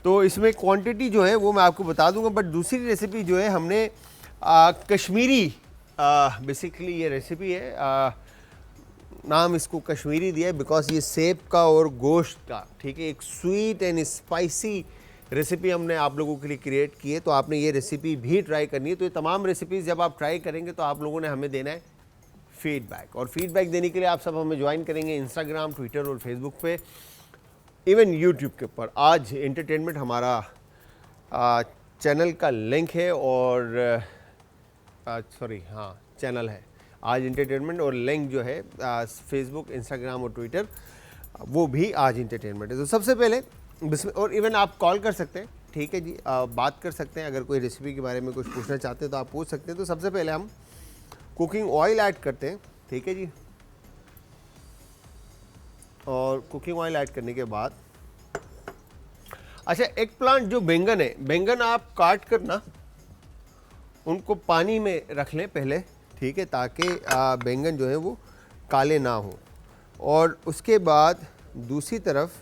तो इसमें क्वांटिटी जो है वो मैं आपको बता दूंगा, बट दूसरी रेसिपी जो है हमने कश्मीरी बेसिकली ये रेसिपी है, नाम इसको कश्मीरी दिया है बिकॉज ये सेब का और गोश्त का, ठीक है, एक स्वीट एंड स्पाइसी रेसिपी हमने आप लोगों के लिए क्रिएट की है। तो आपने ये रेसिपी भी ट्राई करनी है। तो ये तमाम रेसिपीज़ जब आप ट्राई करेंगे तो आप लोगों ने हमें देना है फीडबैक, और फीडबैक देने के लिए आप सब हमें ज्वाइन करेंगे इंस्टाग्राम, ट्विटर और फेसबुक पे, इवन यूट्यूब के ऊपर। आज एंटरटेनमेंट हमारा चैनल का लिंक है, और चैनल है आज एंटरटेनमेंट, और लिंक जो है फेसबुक, इंस्टाग्राम और ट्विटर, वो भी आज एंटरटेनमेंट है। तो सबसे पहले और इवन आप कॉल कर सकते हैं, ठीक है जी, बात कर सकते हैं। अगर कोई रेसिपी के बारे में कुछ पूछना चाहते हैं तो आप पूछ सकते हैं। तो सबसे पहले हम कुकिंग ऑयल ऐड करते हैं, ठीक है जी, और कुकिंग ऑयल ऐड करने के बाद अच्छा, एग प्लांट जो बैंगन है, बैंगन आप काट कर ना उनको पानी में रख लें पहले, ठीक है, ताकि बैंगन जो है वो काले ना हो। और उसके बाद दूसरी तरफ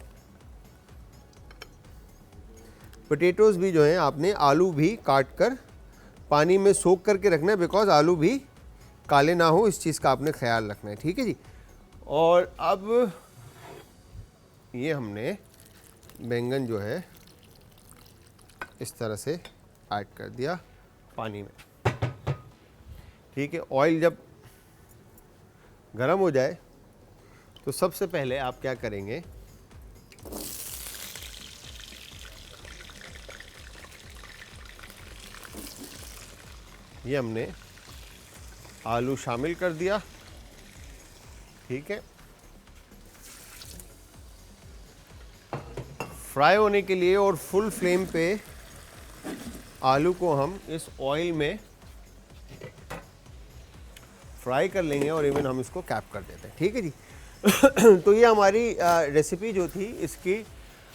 पोटैटोज़ भी जो हैं आपने, आलू भी काट कर पानी में सोख करके रखना है, बिकॉज आलू भी काले ना हो, इस चीज़ का आपने ख्याल रखना है, ठीक है जी। और अब ये हमने बैंगन जो है इस तरह से ऐड कर दिया पानी में, ठीक है। ऑयल जब गर्म हो जाए तो सबसे पहले आप क्या करेंगे, ये हमने आलू शामिल कर दिया, ठीक है। फ्राई होने के लिए और फुल फ्लेम पे आलू को हम इस ऑयल में फ्राई कर लेंगे, और इवन हम इसको कैप कर देते हैं, ठीक है जी। तो ये हमारी रेसिपी जो थी इसकी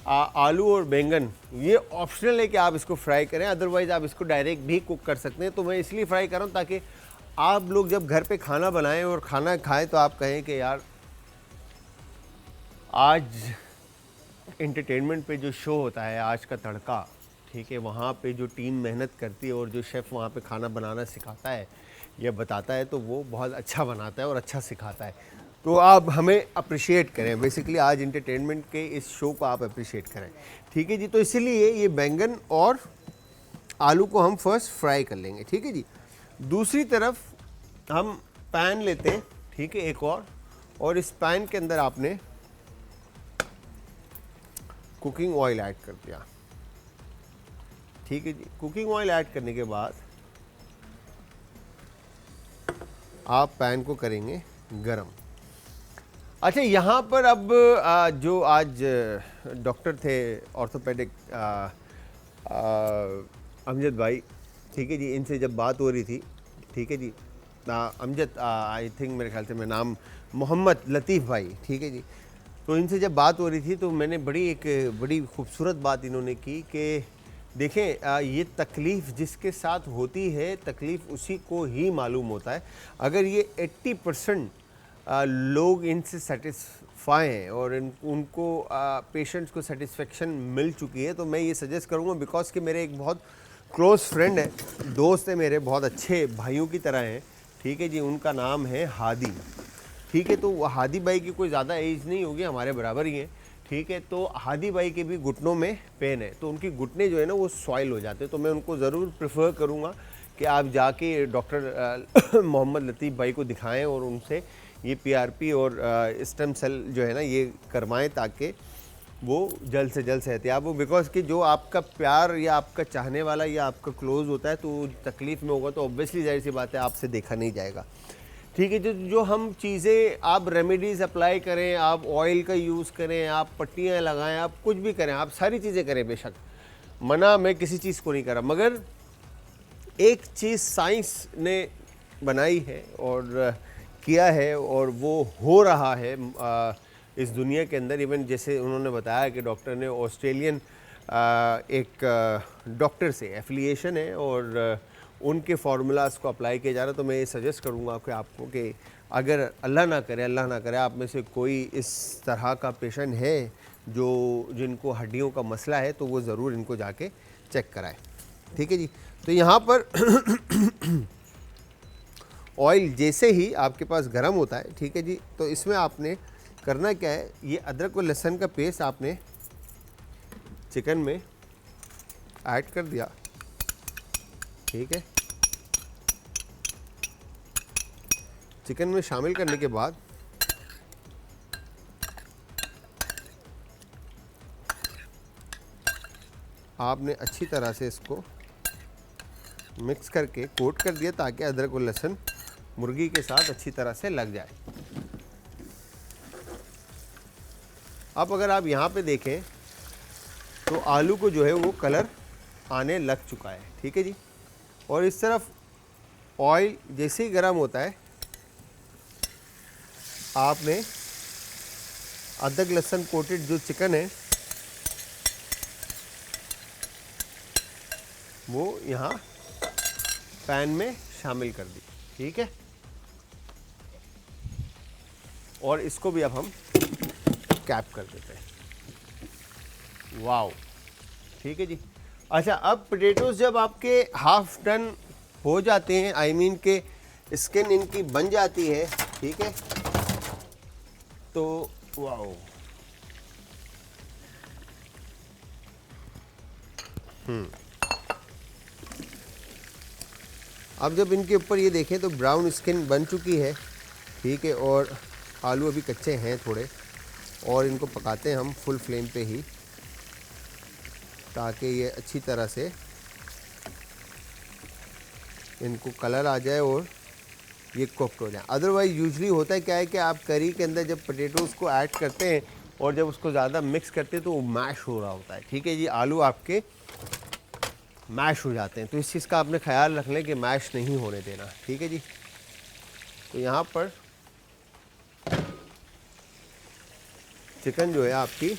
आलू और बैंगन, ये ऑप्शनल है कि आप इसको फ्राई करें, अदरवाइज़ आप इसको डायरेक्ट भी कुक कर सकते हैं। तो मैं इसलिए फ्राई कर रहा हूँ ताकि आप लोग जब घर पे खाना बनाएं और खाना खाएं तो आप कहें कि यार आज एंटरटेनमेंट पे जो शो होता है आज का तड़का, ठीक है, वहाँ पे जो टीम मेहनत करती है और जो शेफ़ वहाँ पे खाना बनाना सिखाता है या बताता है, तो वो बहुत अच्छा बनाता है और अच्छा सिखाता है। तो आप हमें अप्रिशिएट करें, बेसिकली आज एंटरटेनमेंट के इस शो को आप अप्रिशिएट करें, ठीक है जी। तो इसीलिए ये बैंगन और आलू को हम फर्स्ट फ्राई कर लेंगे, ठीक है जी। दूसरी तरफ हम पैन लेते हैं, ठीक है, एक और इस पैन के अंदर आपने कुकिंग ऑयल ऐड कर दिया। ठीक है जी, कुकिंग ऑयल ऐड करने के बाद आप पैन को करेंगे गरम। अच्छा, यहाँ पर अब जो आज डॉक्टर थे ऑर्थोपेडिक अमजद भाई, ठीक है जी, इनसे जब बात हो रही थी, ठीक है जी, अमजद आई थिंक मेरे ख्याल से मैं नाम मोहम्मद लतीफ़ भाई, ठीक है जी, तो इनसे जब बात हो रही थी तो मैंने बड़ी खूबसूरत बात इन्होंने की कि देखें ये तकलीफ़ जिसके साथ होती है, तकलीफ़ उसी को ही मालूम होता है। अगर ये 80% लोग इनसे सेटिस्फाई हैं और उनको पेशेंट्स को सेटिस्फेक्शन मिल चुकी है, तो मैं ये सजेस्ट करूँगा, बिकॉज कि मेरे एक बहुत क्लोज़ फ्रेंड है, दोस्त है मेरे, बहुत अच्छे भाइयों की तरह हैं, ठीक है जी, उनका नाम है हादी, ठीक है। तो हादी भाई की कोई ज़्यादा एज नहीं होगी, हमारे बराबर ही हैं, ठीक है। तो हादी भाई के भी घुटनों में पेन है, तो उनकी घुटने जो है ना वो सॉइल हो जाते हैं, तो मैं उनको ज़रूर प्रेफर करूँगा कि आप जाके डॉक्टर मोहम्मद लतीफ़ भाई को दिखाएं और उनसे ये पीआरपी और स्टेम सेल जो है ना ये करवाएं, ताकि वो जल्द से जल्द सेहतियाब हो। बिकॉज कि जो आपका प्यार या आपका चाहने वाला या आपका क्लोज़ होता है, तो तकलीफ़ में होगा तो ऑब्वियसली जाहिर सी बात है आपसे देखा नहीं जाएगा, ठीक है। जो हम चीज़ें, आप रेमेडीज़ अप्लाई करें, आप ऑयल का यूज़ करें, आप पट्टियाँ लगाएं, आप कुछ भी करें, आप सारी चीज़ें करें, बेशक मना मैं किसी चीज़ को नहीं कर रहा, मगर एक चीज़ साइंस ने बनाई है और किया है और वो हो रहा है इस दुनिया के अंदर। इवन जैसे उन्होंने बताया कि डॉक्टर ने ऑस्ट्रेलियन एक डॉक्टर से एफिलिएशन है और उनके फार्मूलाज को अप्लाई किया जा रहा है। तो मैं ये सजेस्ट करूँगा कि आपको कि अगर अल्लाह ना करे आप में से कोई इस तरह का पेशेंट है जिनको हड्डियों का मसला है, तो वो ज़रूर इनको जाके चेक कराए, ठीक है जी। तो यहाँ पर ऑयल जैसे ही आपके पास गर्म होता है, ठीक है जी, तो इसमें आपने करना क्या है, ये अदरक और लहसुन का पेस्ट आपने चिकन में ऐड कर दिया, ठीक है। चिकन में शामिल करने के बाद आपने अच्छी तरह से इसको मिक्स करके कोट कर दिया, ताकि अदरक और लहसुन मुर्गी के साथ अच्छी तरह से लग जाए। अब अगर आप यहाँ पे देखें तो आलू को जो है वो कलर आने लग चुका है, ठीक है जी। और इस तरफ ऑयल जैसे ही गर्म होता है, आपने अदरक लहसुन कोटेड जो चिकन है वो यहाँ पैन में शामिल कर दी, ठीक है। और इसको भी अब हम कैप कर देते हैं। वाओ, ठीक है जी। अच्छा, अब पोटैटोज जब आपके हाफ डन हो जाते हैं, आई मीन के स्किन इनकी बन जाती है, ठीक है, तो वाओ, अब जब इनके ऊपर ये देखें तो ब्राउन स्किन बन चुकी है, ठीक है, और आलू अभी कच्चे हैं थोड़े, और इनको पकाते हैं हम फुल फ्लेम पे ही, ताकि ये अच्छी तरह से इनको कलर आ जाए और ये कुक्ड हो जाए। अदरवाइज़ यूजली होता है क्या है कि आप करी के अंदर जब पोटैटोज़ को ऐड करते हैं और जब उसको ज़्यादा मिक्स करते हैं तो वो मैश हो रहा होता है, ठीक है जी, आलू आपके मैश हो जाते हैं। तो इस चीज़ का आपने ख्याल रख लें कि मैश नहीं होने देना, ठीक है जी। तो यहाँ पर चिकन जो है आपकी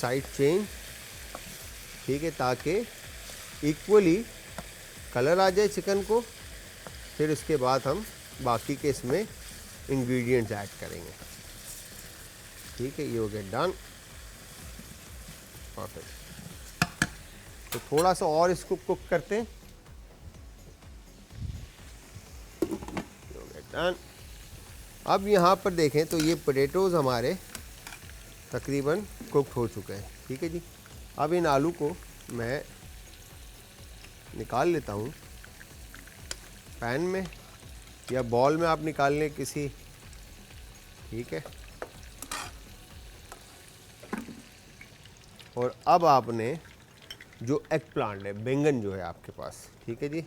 साइड चेंज, ठीक है, ताकि इक्वली कलर आ जाए चिकन को। फिर इसके बाद हम बाकी के इसमें इंग्रेडिएंट्स ऐड करेंगे, ठीक है। ये हो गया डन, परफेक्ट। तो थोड़ा सा और इसको कुक करते हैं, ये हो गया डन। अब यहाँ पर देखें तो ये पोटैटोज़ हमारे तकरीबन कुक्ड हो चुके हैं, ठीक है जी। अब इन आलू को मैं निकाल लेता हूँ पैन में, या बॉल में आप निकाल लें किसी, ठीक है। और अब आपने जो एग प्लांट है, बैंगन जो है आपके पास, ठीक है जी,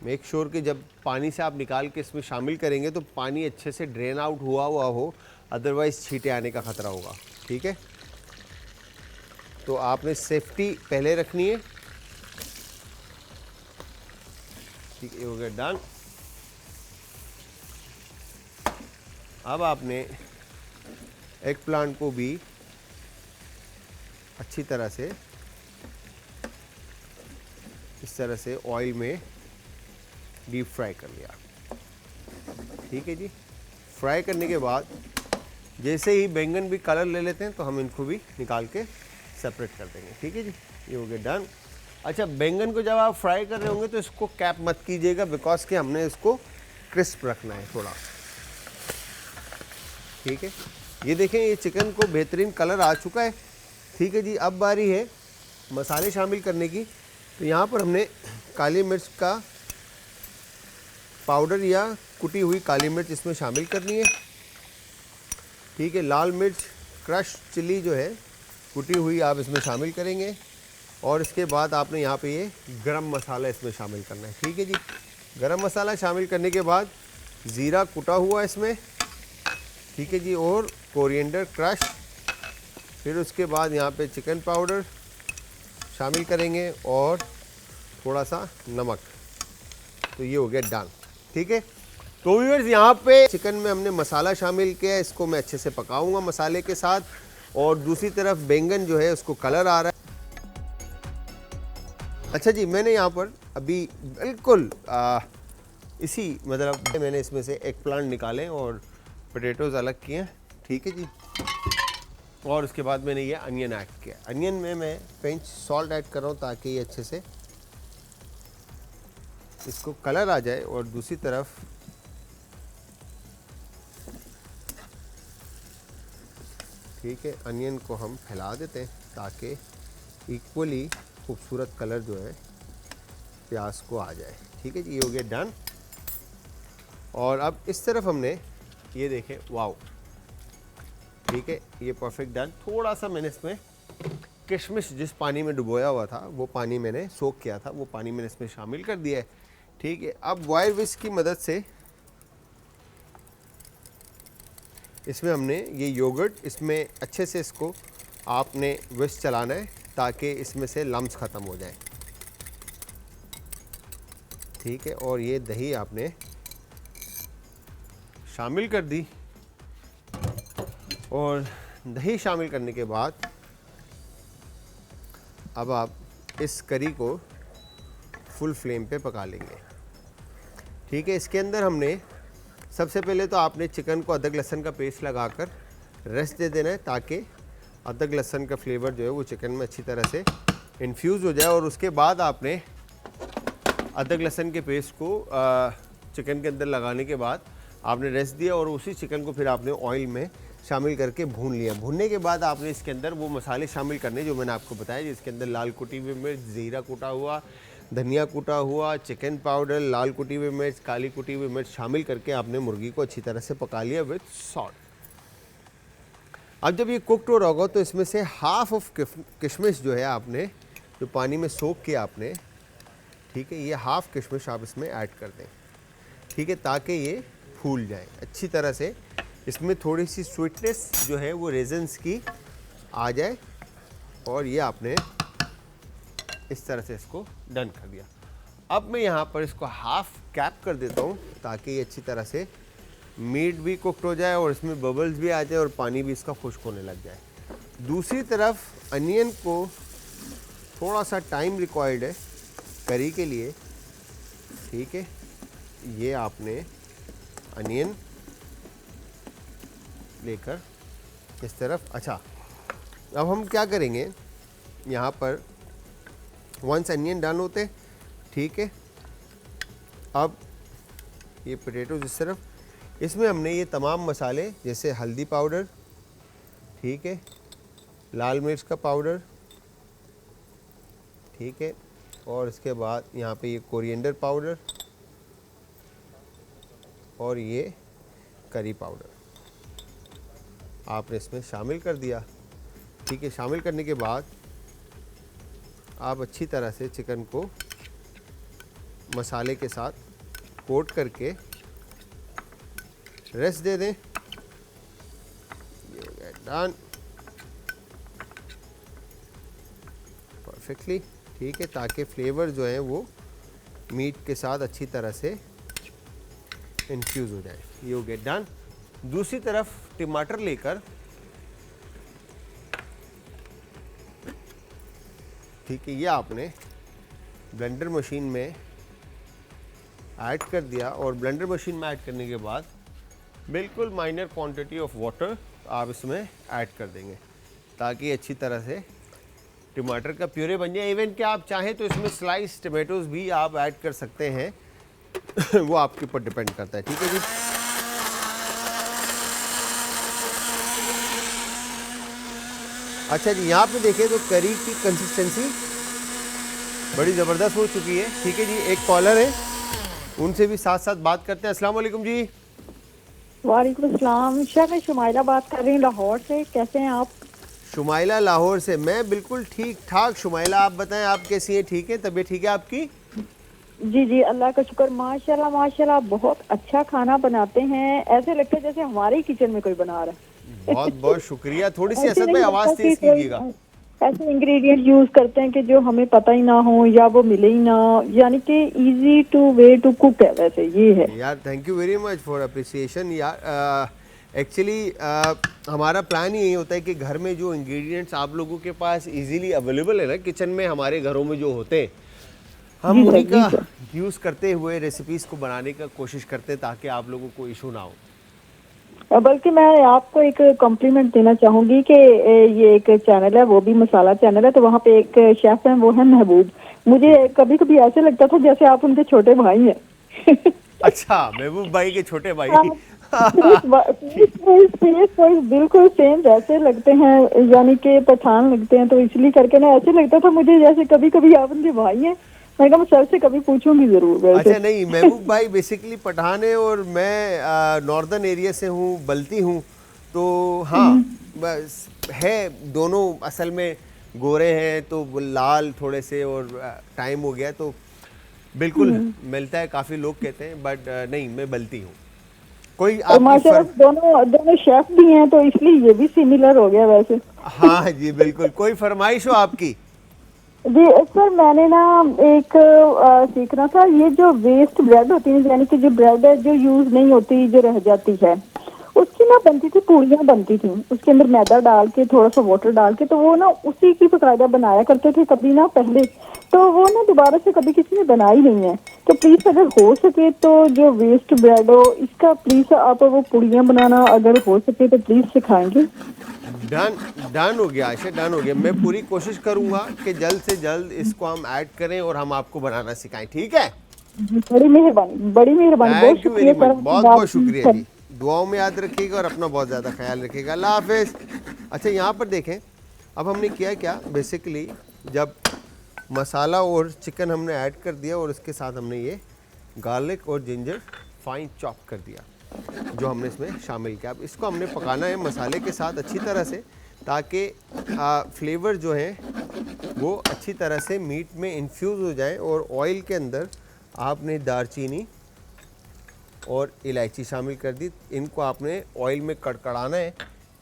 मेक श्योर कि जब पानी से आप निकाल के इसमें शामिल करेंगे तो पानी अच्छे से ड्रेन आउट हुआ हो, अदरवाइज़ छींटे आने का ख़तरा होगा, ठीक है। तो आपने सेफ्टी पहले रखनी है, ठीक है, हो गया डन। अब आपने एग प्लांट को भी अच्छी तरह से इस तरह से ऑयल में डीप फ्राई कर लिया, ठीक है जी। फ्राई करने के बाद जैसे ही बैंगन भी कलर ले लेते हैं तो हम इनको भी निकाल के सेपरेट कर देंगे, ठीक है जी। ये हो गया डन। अच्छा, बैंगन को जब आप फ्राई कर रहे होंगे तो इसको कैप मत कीजिएगा, बिकॉज कि हमने इसको क्रिस्प रखना है थोड़ा, ठीक है। ये देखें, ये चिकन को बेहतरीन कलर आ चुका है, ठीक है जी। अब बारी है मसाले शामिल करने की। तो यहाँ पर हमने काली मिर्च का पाउडर या कुटी हुई काली मिर्च इसमें शामिल करनी है, ठीक है। लाल मिर्च, क्रश चिली जो है कुटी हुई, आप इसमें शामिल करेंगे। और इसके बाद आपने यहाँ पे ये गरम मसाला इसमें शामिल करना है, ठीक है जी। गरम मसाला शामिल करने के बाद ज़ीरा कुटा हुआ इसमें, ठीक है जी, और कोरिएंडर क्रश। फिर उसके बाद यहाँ पे चिकन पाउडर शामिल करेंगे और थोड़ा सा नमक। तो ये हो गया डन, ठीक है। तो व्यूअर्स, यहाँ पे चिकन में हमने मसाला शामिल किया है, इसको मैं अच्छे से पकाऊंगा मसाले के साथ। और दूसरी तरफ बैंगन जो है उसको कलर आ रहा है। अच्छा जी, मैंने यहाँ पर अभी बिल्कुल इसी मतलब मैंने इसमें से एग प्लांट निकाले और पोटैटोज़ अलग किए हैं, ठीक है जी। और उसके बाद मैंने ये अनियन ऐड किया। अनियन में मैं पिंच सॉल्ट ऐड कर रहा हूँ ताकि ये अच्छे से इसको कलर आ जाए। और दूसरी तरफ ठीक है, अनियन को हम फैला देते हैं ताकि इक्वली खूबसूरत कलर जो है प्याज को आ जाए, ठीक है जी। ये हो गया डन। और अब इस तरफ हमने ये देखें, वाओ, ठीक है, ये परफेक्ट डन। थोड़ा सा मैंने इसमें किशमिश, जिस पानी में डुबोया हुआ था वो पानी मैंने सोक किया था, वो पानी मैंने इसमें शामिल कर दिया है, ठीक है। अब वायर विस्क की मदद से इसमें हमने ये योगर्ट, इसमें अच्छे से इसको आपने विस्क चलाना है ताकि इसमें से लम्स ख़त्म हो जाए, ठीक है। और ये दही आपने शामिल कर दी। और दही शामिल करने के बाद अब आप इस करी को फुल फ्लेम पे पका लेंगे, ठीक है। इसके अंदर हमने सबसे पहले तो आपने चिकन को अदरक लहसुन का पेस्ट लगाकर रेस्ट दे देना है ताकि अदरक लहसुन का फ्लेवर जो है वो चिकन में अच्छी तरह से इन्फ्यूज़ हो जाए। और उसके बाद आपने अदरक लहसुन के पेस्ट को चिकन के अंदर लगाने के बाद आपने रेस्ट दिया और उसी चिकन को फिर आपने ऑयल में शामिल करके भून लिया। भूनने के बाद आपने इसके अंदर वो मसाले शामिल करने जो मैंने आपको बताया, जिसके अंदर लाल कुटी हुई मिर्च, ज़ीरा कुटा हुआ, धनिया कुटा हुआ, चिकन पाउडर, लाल कुटी हुई मिर्च, काली कुटी हुई मिर्च शामिल करके आपने मुर्गी को अच्छी तरह से पका लिया विद सॉल्ट। अब जब ये कुकड हो रहा होगा तो इसमें से हाफ ऑफ किशमिश जो है आपने जो पानी में सोक किया आपने, ठीक है, ये हाफ किशमिश आप इसमें ऐड कर दें, ठीक है, ताकि ये फूल जाए अच्छी तरह से। इसमें थोड़ी सी स्वीटनेस जो है वो रेजन्स की आ जाए। और ये आपने इस तरह से इसको डन कर दिया। अब मैं यहाँ पर इसको हाफ कैप कर देता हूँ ताकि ये अच्छी तरह से मीट भी कुकड हो जाए और इसमें बबल्स भी आ जाए और पानी भी इसका खुश्क होने लग जाए। दूसरी तरफ अनियन को थोड़ा सा टाइम रिक्वायर्ड है करी के लिए, ठीक है। ये आपने अनियन लेकर इस तरफ, अच्छा, अब हम क्या करेंगे, यहाँ पर वंस अनियन डन होते, ठीक है। अब ये पोटैटोज इस तरफ, इसमें हमने ये तमाम मसाले जैसे हल्दी पाउडर, ठीक है, लाल मिर्च का पाउडर, ठीक है, और इसके बाद यहाँ पे ये कोरिएंडर पाउडर, और ये करी पाउडर आपने इसमें शामिल कर दिया। ठीक है, शामिल करने के बाद आप अच्छी तरह से चिकन को मसाले के साथ कोट करके रेस्ट दे दें। ये हो गया डन परफेक्टली। ठीक है, ताकि फ्लेवर जो है वो मीट के साथ अच्छी तरह से इन्फ्यूज़ हो जाए। ये हो गया डन। दूसरी तरफ टमाटर लेकर, ठीक है, ये आपने ब्लेंडर मशीन में ऐड कर दिया और ब्लेंडर मशीन में ऐड करने के बाद बिल्कुल माइनर क्वांटिटी ऑफ वाटर आप इसमें ऐड कर देंगे ताकि अच्छी तरह से टमाटर का प्यूरे बन जाए। इवन कि आप चाहें तो इसमें स्लाइस टमाटोज भी आप ऐड कर सकते हैं वो आपके ऊपर डिपेंड करता है। ठीक है जी, अच्छा जी, यहाँ पे देखें तो करी की कंसिस्टेंसी बड़ी ज़बरदस्त हो चुकी है। ठीक है जी, एक कॉलर है, उनसे भी साथ साथ बात करते हैं। अस्सलाम वालेकुम जी। वालेकुम अस्सलाम। शाह, मैं शुमाइला बात कर रही हूँ लाहौर से। कैसे हैं आप? शुमाइला लाहौर से। मैं बिल्कुल ठीक ठाक। शुमाइला आप बताएं, आप कैसी हैं? ठीक है, तबीयत ठीक है आपकी? जी जी, अल्लाह का शुक्र। माशाल्लाह माशाल्लाह, आप बहुत अच्छा खाना बनाते हैं। ऐसे लगता है जैसे हमारे ही किचन में कोई बना रहा है। बहुत बहुत शुक्रिया। थोड़ी सी ऐसे असद नहीं भाई लगता आवाज़ कि तेज़ कोई कीजिएगा। ऐसे इंग्रेडिएंट यूज करते हैं कि जो हमें पता ही ना हो या वो मिले ही ना, यानी कि easy to way to cook है। वैसे ये है यार, thank you very much for appreciation. यार एक्चुअली हमारा प्लान यही होता है कि घर में जो इंग्रेडिएंट्स आप लोगों के पास इजीली अवेलेबल है ना किचन में, हमारे घरों में जो होते हैं, हम जी सर, उन्हीं जी का सर। यूज़ करते हुए रेसिपीज़ को बनाने का कोशिश करते हैं ताकि आप लोगों को इशू ना हो। बल्कि मैं आपको एक कॉम्प्लीमेंट देना चाहूंगी कि ये एक चैनल है, वो भी मसाला चैनल है, तो वहाँ पे एक शेफ है, वो है महबूब। मुझे कभी कभी ऐसे लगता था जैसे आप उनके छोटे भाई हैं। अच्छा, महबूब भाई के छोटे भाई। बिल्कुल सेम जैसे लगते हैं, यानी कि पठान लगते हैं, तो इसलिए करके ना ऐसे लगता था मुझे जैसे कभी कभी आप उनके भाई हैं। मैं कहा मैं सर से कभी पूछूंगी जरूर। वैसे अच्छा, नहीं, महबूब भाई बेसिकली पठान है और मैं नॉर्दर्न एरिया से हूँ, बल्ती हूँ। तो हाँ, बस है, दोनों असल में गोरे हैं, तो वो लाल थोड़े से, और टाइम हो गया तो बिल्कुल मिलता है। काफ़ी लोग कहते हैं, बट नहीं, मैं बल्ती हूँ। कोई और आपकी माशाल्लाह दोनों दोनों शेफ भी हैं, तो इसलिए ये भी सिमिलर हो गया वैसे। हाँ जी, बिल्कुल। कोई फरमाइश हो आपकी? जी सर, मैंने ना एक सीखना था, ये जो वेस्ट ब्रेड होती है, यानी कि जो ब्रेड है जो यूज नहीं होती, जो रह जाती है, उसकी ना बनती थी, पूड़ियाँ बनती थी, उसके अंदर मैदा डाल के थोड़ा सा वाटर डाल के, तो वो ना उसी की बकायदा बनाया करते थे कभी ना पहले। तो वो ना दोबारा से कभी किसी ने बनाई नहीं है। तो प्लीज अगर हो सके तो जो वेस्ट ब्रेड हो, इसका प्लीज आप वो पूड़ियाँ बनाना अगर हो सके तो प्लीज सिखाएंगे। डन डन हो गया आयशा, डन हो गया। मैं पूरी कोशिश करूंगा कि जल्द से जल्द इसको हम ऐड करें और हम आपको बनाना सिखाएं। ठीक है, बड़ी मेहरबानी, बड़ी मेहरबानी। बहुत थैंक यू वेरी शुक्रिया मच, सर। बहुत बहुत शुक्रिया जी। दुआओं में याद रखिएगा और अपना बहुत ज़्यादा ख्याल रखिएगा। अल्लाह हाफिज़। अच्छा, यहाँ पर देखें, अब हमने किया क्या, बेसिकली जब मसाला और चिकन हमने ऐड कर दिया और उसके साथ हमने ये गार्लिक और जिंजर फाइन चॉप कर दिया जो हमने इसमें शामिल किया। अब इसको हमने पकाना है मसाले के साथ अच्छी तरह से, ताकि फ्लेवर जो है वो अच्छी तरह से मीट में इन्फ्यूज़ हो जाए। और ऑयल के अंदर आपने दालचीनी और इलायची शामिल कर दी। इनको आपने ऑयल में कड़कड़ाना है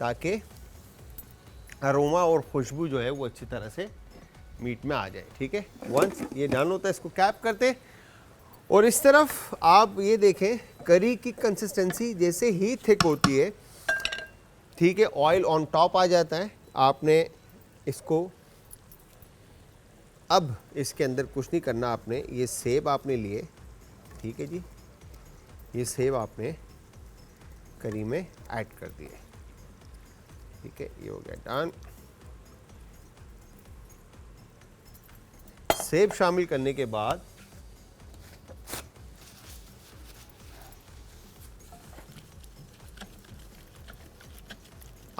ताकि अरोमा और खुशबू जो है वो अच्छी तरह से मीट में आ जाए। ठीक है, वंस ये डन होता है, इसको कैप करते। और इस तरफ आप ये देखें, करी की कंसिस्टेंसी जैसे ही थिक होती है, ठीक है, ऑयल ऑन टॉप आ जाता है। आपने इसको, अब इसके अंदर कुछ नहीं करना, आपने ये सेब आपने लिए, ठीक है जी, ये सेब आपने करी में ऐड कर दिए। ठीक है, ये हो गया डन। सेब शामिल करने के बाद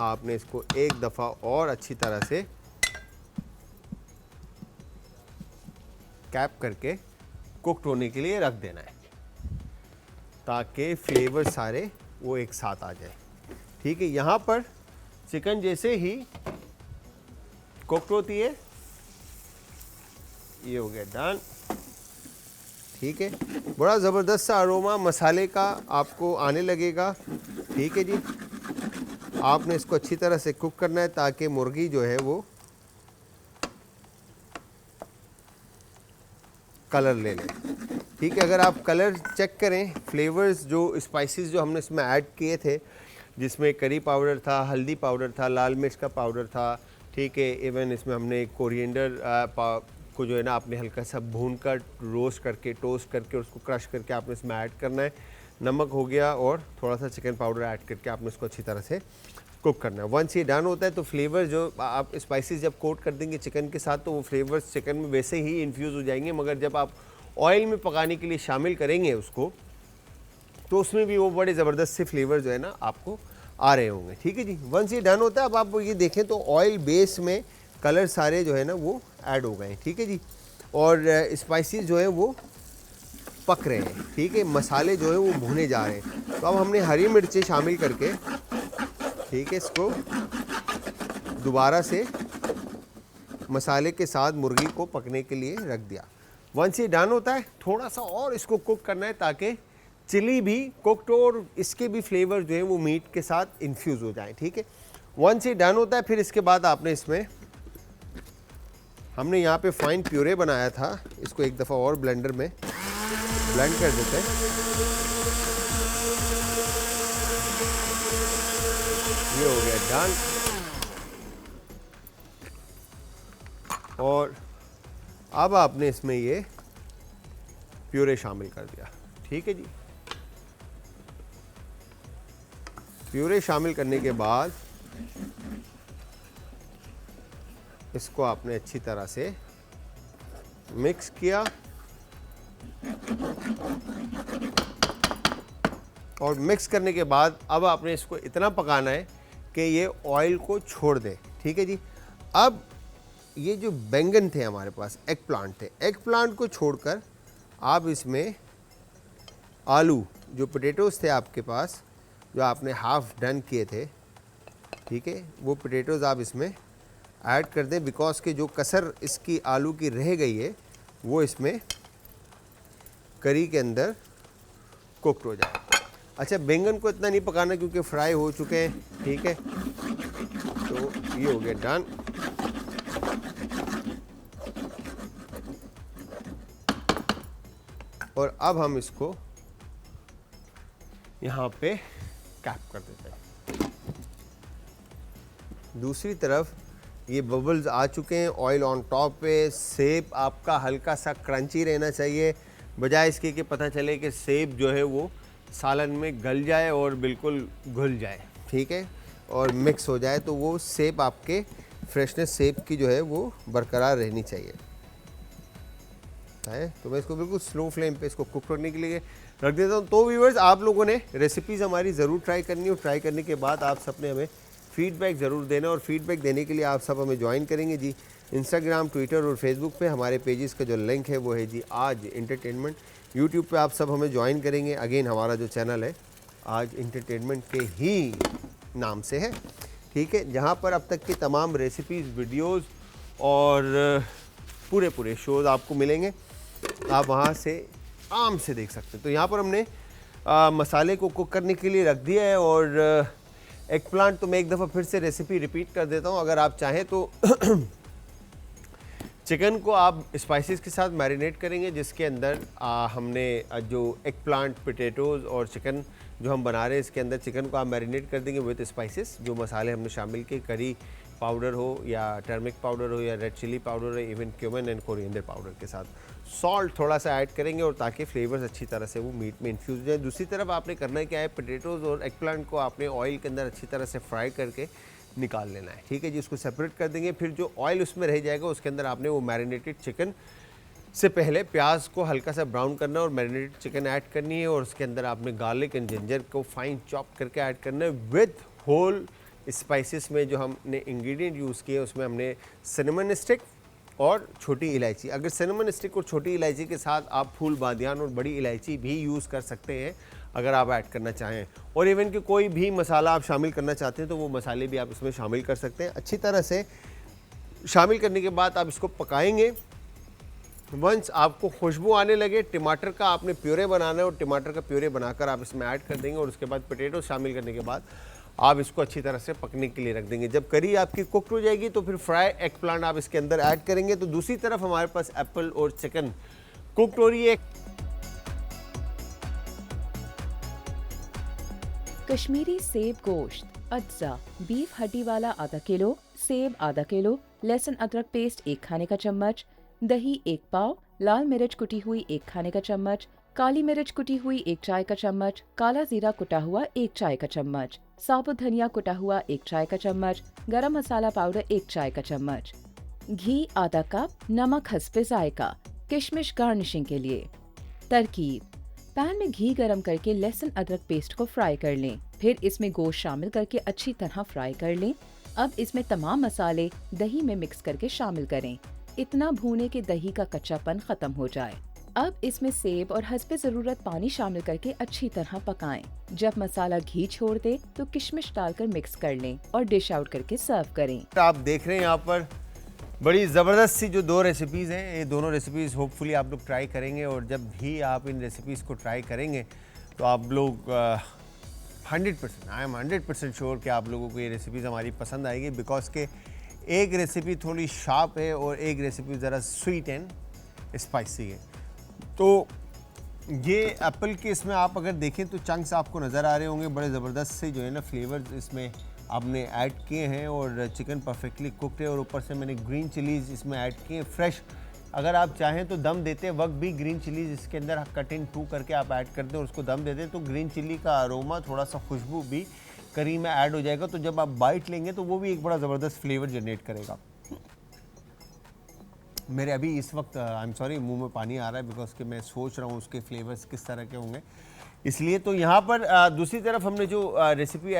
आपने इसको एक दफ़ा और अच्छी तरह से कैप करके कुक्ड होने के लिए रख देना है ताकि फ्लेवर सारे वो एक साथ आ जाए। ठीक है, यहाँ पर चिकन जैसे ही कुक होती है, ये हो गया डन। ठीक है, बड़ा ज़बरदस्त सा अरोमा मसाले का आपको आने लगेगा। ठीक है जी, आपने इसको अच्छी तरह से कुक करना है ताकि मुर्गी जो है वो कलर ले लें। ठीक है, अगर आप कलर चेक करें, फ्लेवर्स जो स्पाइसेस जो हमने इसमें ऐड किए थे, जिसमें करी पाउडर था, हल्दी पाउडर था, लाल मिर्च का पाउडर था, ठीक है, इवन इसमें हमने कोरिएंडर को जो है ना आपने हल्का सा भून कर रोस्ट करके टोस्ट करके उसको क्रश करके आपने इसमें ऐड करना है। नमक हो गया और थोड़ा सा चिकन पाउडर ऐड करके आपने उसको अच्छी तरह से कुक करना है। वंस ये डन होता है तो फ्लेवर जो आप स्पाइसेस जब कोट कर देंगे चिकन के साथ तो वो फ्लेवर्स चिकन में वैसे ही इन्फ्यूज़ हो जाएंगे, मगर जब आप ऑयल में पकाने के लिए शामिल करेंगे उसको तो उसमें भी वो बड़े ज़बरदस्त से फ्लेवर जो है ना आपको आ रहे होंगे। ठीक है जी, वंस ये डन होता है, अब आप ये देखें तो ऑयल बेस में कलर सारे जो है ना वो ऐड हो गए। ठीक है जी, और स्पाइसेस जो है वो पक रहे हैं। ठीक है, मसाले जो है वो भुने जा रहे हैं। तो अब हमने हरी मिर्चें शामिल करके, ठीक है, इसको दोबारा से मसाले के साथ मुर्गी को पकने के लिए रख दिया। वंस ये डन होता है, थोड़ा सा और इसको कुक करना है ताकि चिली भी कुकड और इसके भी फ्लेवर जो है वो मीट के साथ इन्फ्यूज़ हो जाए। ठीक है, वंस ये डन होता है, फिर इसके बाद आपने इसमें, हमने यहाँ पे फाइन प्यूरे बनाया था, इसको एक दफ़ा और ब्लेंडर में ब्लेंड कर देते हैं। ये हो गया डन। और अब आपने इसमें ये प्यूरे शामिल कर दिया। ठीक है जी, प्यूरे शामिल करने के बाद इसको आपने अच्छी तरह से मिक्स किया और मिक्स करने के बाद अब आपने इसको इतना पकाना है कि ये ऑयल को छोड़ दे। ठीक है जी, अब ये जो बैंगन थे हमारे पास, एग प्लांट थे, एग प्लांट को छोड़कर आप इसमें आलू जो पोटैटोज़ थे आपके पास, जो आपने हाफ डन किए थे, ठीक है, वो पोटैटोज़ आप इसमें ऐड कर दें, बिकॉज के जो कसर इसकी आलू की रह गई है वो इसमें करी के अंदर कुकड हो जाए। अच्छा, बैंगन को इतना नहीं पकाना क्योंकि फ्राई हो चुके हैं। ठीक है, तो ये हो गया डन। और अब हम इसको यहाँ पे कैप कर देते हैं। दूसरी तरफ ये बबल्स आ चुके हैं, ऑयल ऑन टॉप पे, सेब आपका हल्का सा क्रंची रहना चाहिए, बजाय इसके कि पता चले कि सेब जो है वो सालन में गल जाए और बिल्कुल घुल जाए। ठीक है, और मिक्स हो जाए, तो वो सेब आपके फ्रेशनेस सेब की जो है वो बरकरार रहनी चाहिए है। तो मैं इसको बिल्कुल स्लो फ्लेम पे इसको कुक करने के लिए रख देता हूँ। तो व्यूअर्स, आप लोगों ने रेसिपीज़ हमारी ज़रूर ट्राई करनी है और ट्राई करने के बाद आप सब ने हमें फीडबैक ज़रूर देना, और फीडबैक देने के लिए आप सब हमें ज्वाइन करेंगे जी इंस्टाग्राम, ट्विटर और फेसबुक पे। हमारे पेजेस का जो लिंक है वो है जी आज एंटरटेनमेंट। यूट्यूब पे आप सब हमें ज्वाइन करेंगे। अगेन हमारा जो चैनल है आज एंटरटेनमेंट के ही नाम से है। ठीक है, जहाँ पर अब तक की तमाम रेसिपीज़, वीडियोज़ और पूरे शोज़ आपको मिलेंगे, आप वहाँ से आराम से देख सकते हैं। तो यहाँ पर हमने मसाले को कुक करने के लिए रख दिया है। और एग प्लांट तो मैं एक दफ़ा फिर से रेसिपी रिपीट कर देता हूँ, अगर आप चाहें तो चिकन को आप स्पाइसेस के साथ मैरिनेट करेंगे, जिसके अंदर हमने जो एग प्लांट, पोटैटोज़ और चिकन जो हम बना रहे हैं, इसके अंदर चिकन को आप मैरिनेट कर देंगे विद स्पाइसेस। जो मसाले हमने शामिल किए, करी पाउडर हो या टर्मरिक पाउडर हो या रेड चिली पाउडर हो, even cumin and coriander powder के साथ सॉल्ट थोड़ा सा ऐड करेंगे, और ताकि फ्लेवर्स अच्छी तरह से वो मीट में इन्फ्यूज़ हो जाए। दूसरी तरफ आपने करना क्या है, पोटैटोज़ और एग प्लांट को आपने ऑयल के अंदर अच्छी तरह से फ्राई करके निकाल लेना है। ठीक है जी, उसको सेपरेट कर देंगे। फिर जो ऑयल उसमें रह जाएगा उसके अंदर आपने वो मैरिनेटेड चिकन से पहले प्याज को हल्का सा ब्राउन करना है और मैरिनेटेड चिकन ऐड करनी है, और उसके अंदर आपने गार्लिक एंड जिंजर को फाइन चॉप करके ऐड करना है विद होल स्पाइसेस में जो हमने इंग्रेडिएंट यूज़ किए उसमें हमने सिनेमन स्टिक और छोटी इलायची। अगर सिनेमन स्टिक और छोटी इलायची के साथ आप फूल बादियान और बड़ी इलायची भी यूज़ कर सकते हैं, अगर आप ऐड करना चाहें, और इवन कि कोई भी मसाला आप शामिल करना चाहते हैं तो वो मसाले भी आप इसमें शामिल कर सकते हैं। अच्छी तरह से शामिल करने के बाद आप इसको पकाएंगे। वंस आपको खुशबू आने लगे, टमाटर का आपने प्यूरे बनाना है और टमाटर का प्यूरे बनाकर आप इसमें ऐड कर देंगे और उसके बाद पोटैटो शामिल करने के बाद आप इसको अच्छी तरह से पकने के लिए रख देंगे। जब करी आपकी कुक हो जाएगी तो फिर फ्राई एग प्लांट आप इसके अंदर ऐड करेंगे। तो दूसरी तरफ हमारे पास एप्पल और चिकन कुकड हो रही है। कश्मीरी सेब गोश्त, अज्जा, बीफ हड्डी वाला आधा किलो, सेब आधा किलो, लहसुन अदरक पेस्ट 1 खाने का चम्मच, दही 1 पाव, लाल मिर्च कुटी हुई 1 खाने का चम्मच, काली मिर्च कुटी हुई 1 चाय का चम्मच, काला जीरा कुटा हुआ 1 चाय का चम्मच, साबुत धनिया कुटा हुआ 1 चाय का चम्मच, गरम मसाला पाउडर 1 चाय का चम्मच, घी आधा कप, नमक हस्बे जायका, किशमिश गार्निशिंग के लिए। तरकीब: पैन में घी गरम करके लहसुन अदरक पेस्ट को फ्राई कर लें, फिर इसमें गोश्त शामिल करके अच्छी तरह फ्राई कर लें। अब इसमें तमाम मसाले दही में मिक्स करके शामिल करें, इतना भूने कि दही का कच्चापन खत्म हो जाए। अब इसमें सेब और हस्बे ज़रूरत पानी शामिल करके अच्छी तरह पकाएं। जब मसाला घी छोड़ दे तो किशमिश डालकर मिक्स कर लें और डिश आउट करके सर्व करें। आप देख रहे हैं यहाँ पर बड़ी ज़बरदस्त सी जो 2 रेसिपीज़ हैं, ये दोनों रेसिपीज़ होपफुली आप लोग ट्राई करेंगे। और जब भी आप इन रेसिपीज़ को ट्राई करेंगे तो आप लोग 100% आई एम 100% श्योर कि आप लोगों को ये रेसिपीज़ हमारी पसंद आएगी। बिकॉज के एक रेसिपी थोड़ी शार्प है और एक रेसिपी ज़रा स्वीट एंड स्पाइसी है। तो ये एप्पल के इसमें आप अगर देखें तो चंक्स आपको नज़र आ रहे होंगे, बड़े ज़बरदस्त से जो है ना फ्लेवर्स इसमें आपने ऐड किए हैं और चिकन परफेक्टली कुकड है। और ऊपर से मैंने ग्रीन चिलीज़ इसमें ऐड किए फ्रेश। अगर आप चाहें तो दम देते वक्त भी ग्रीन चिलीज़ इसके अंदर कट इन 2 करके आप ऐड कर दें और उसको दम दे दें तो ग्रीन चिली का अरोमा, थोड़ा सा खुशबू भी करी में ऐड हो जाएगा। तो जब आप बाइट लेंगे तो वो भी एक बड़ा ज़बरदस्त फ्लेवर जनरेट करेगा। मेरे अभी इस वक्त आई एम सॉरी मुंह में पानी आ रहा है बिकॉज कि मैं सोच रहा हूँ उसके फ्लेवर्स किस तरह के होंगे, इसलिए। तो यहाँ पर दूसरी तरफ हमने जो रेसिपी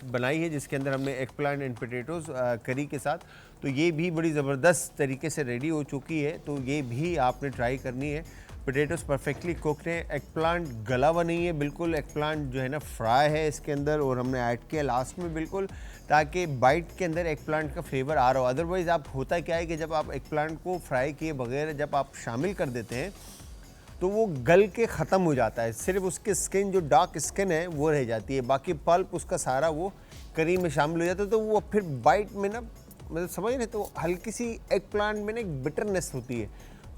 बनाई है जिसके अंदर हमने एग प्लांट एंड पोटैटोज़ करी के साथ, तो ये भी बड़ी ज़बरदस्त तरीके से रेडी हो चुकी है। तो ये भी आपने ट्राई करनी है। पोटैटोज़ परफेक्टली कुकड हैं, एग प्लांट गला हुआ नहीं है बिल्कुल, एग प्लांट जो है ना फ्राई है इसके अंदर और हमने ऐड किया लास्ट में बिल्कुल, ताकि बाइट के अंदर एग प्लांट का फ्लेवर आ रहा हो। अदरवाइज़ आप होता क्या है कि जब आप एग प्लांट को फ्राई किए बगैर जब आप शामिल कर देते हैं तो वो गल के ख़त्म हो जाता है, सिर्फ उसकी स्किन जो डार्क स्किन है वो रह जाती है, बाकी पल्प उसका सारा वो करी में शामिल हो जाता है। तो वो फिर बाइट में ना मतलब समझ रहे, तो हल्की सी एग प्लांट में ना एक बिटरनेस होती है।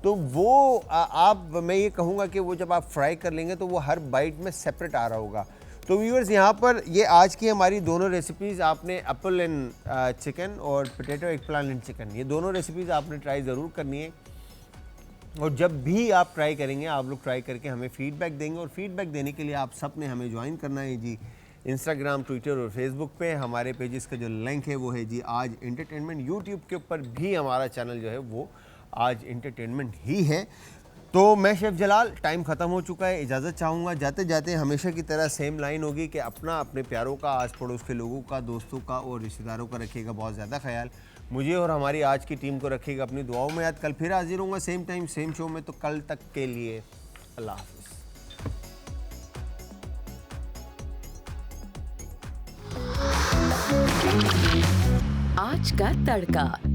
तो वो मैं ये कहूँगा कि वो जब आप फ्राई कर लेंगे तो वो हर बाइट में सेपरेट आ रहा होगा। तो व्यूअर्स यहाँ पर ये आज की हमारी दोनों रेसिपीज़ आपने एप्पल एंड चिकन और potato egg plant and chicken, ये दोनों रेसिपीज़ आपने ट्राई ज़रूर करनी है। और जब भी आप ट्राई करेंगे आप लोग ट्राई करके हमें फ़ीडबैक देंगे और फ़ीडबैक देने के लिए आप सब ने हमें ज्वाइन करना है जी इंस्टाग्राम, ट्विटर और फेसबुक पे। हमारे पेजेस का जो लिंक है वो है जी आज एंटरटेनमेंट। यूट्यूब के ऊपर भी हमारा चैनल जो है वो आज एंटरटेनमेंट ही है। तो मैं शेफ़ जलाल, टाइम ख़त्म हो चुका है, इजाज़त चाहूँगा। जाते जाते हमेशा की तरह सेम लाइन होगी कि अपना, अपने प्यारों का, आस पड़ोस के लोगों का, दोस्तों का और रिश्तेदारों का रखिएगा बहुत ज़्यादा ख्याल। मुझे और हमारी आज की टीम को रखिएगा अपनी दुआओं में याद। कल फिर हाजिर होऊंगा सेम टाइम सेम शो में। तो कल तक के लिए अल्लाह हाफ़िज़। आज का तड़का।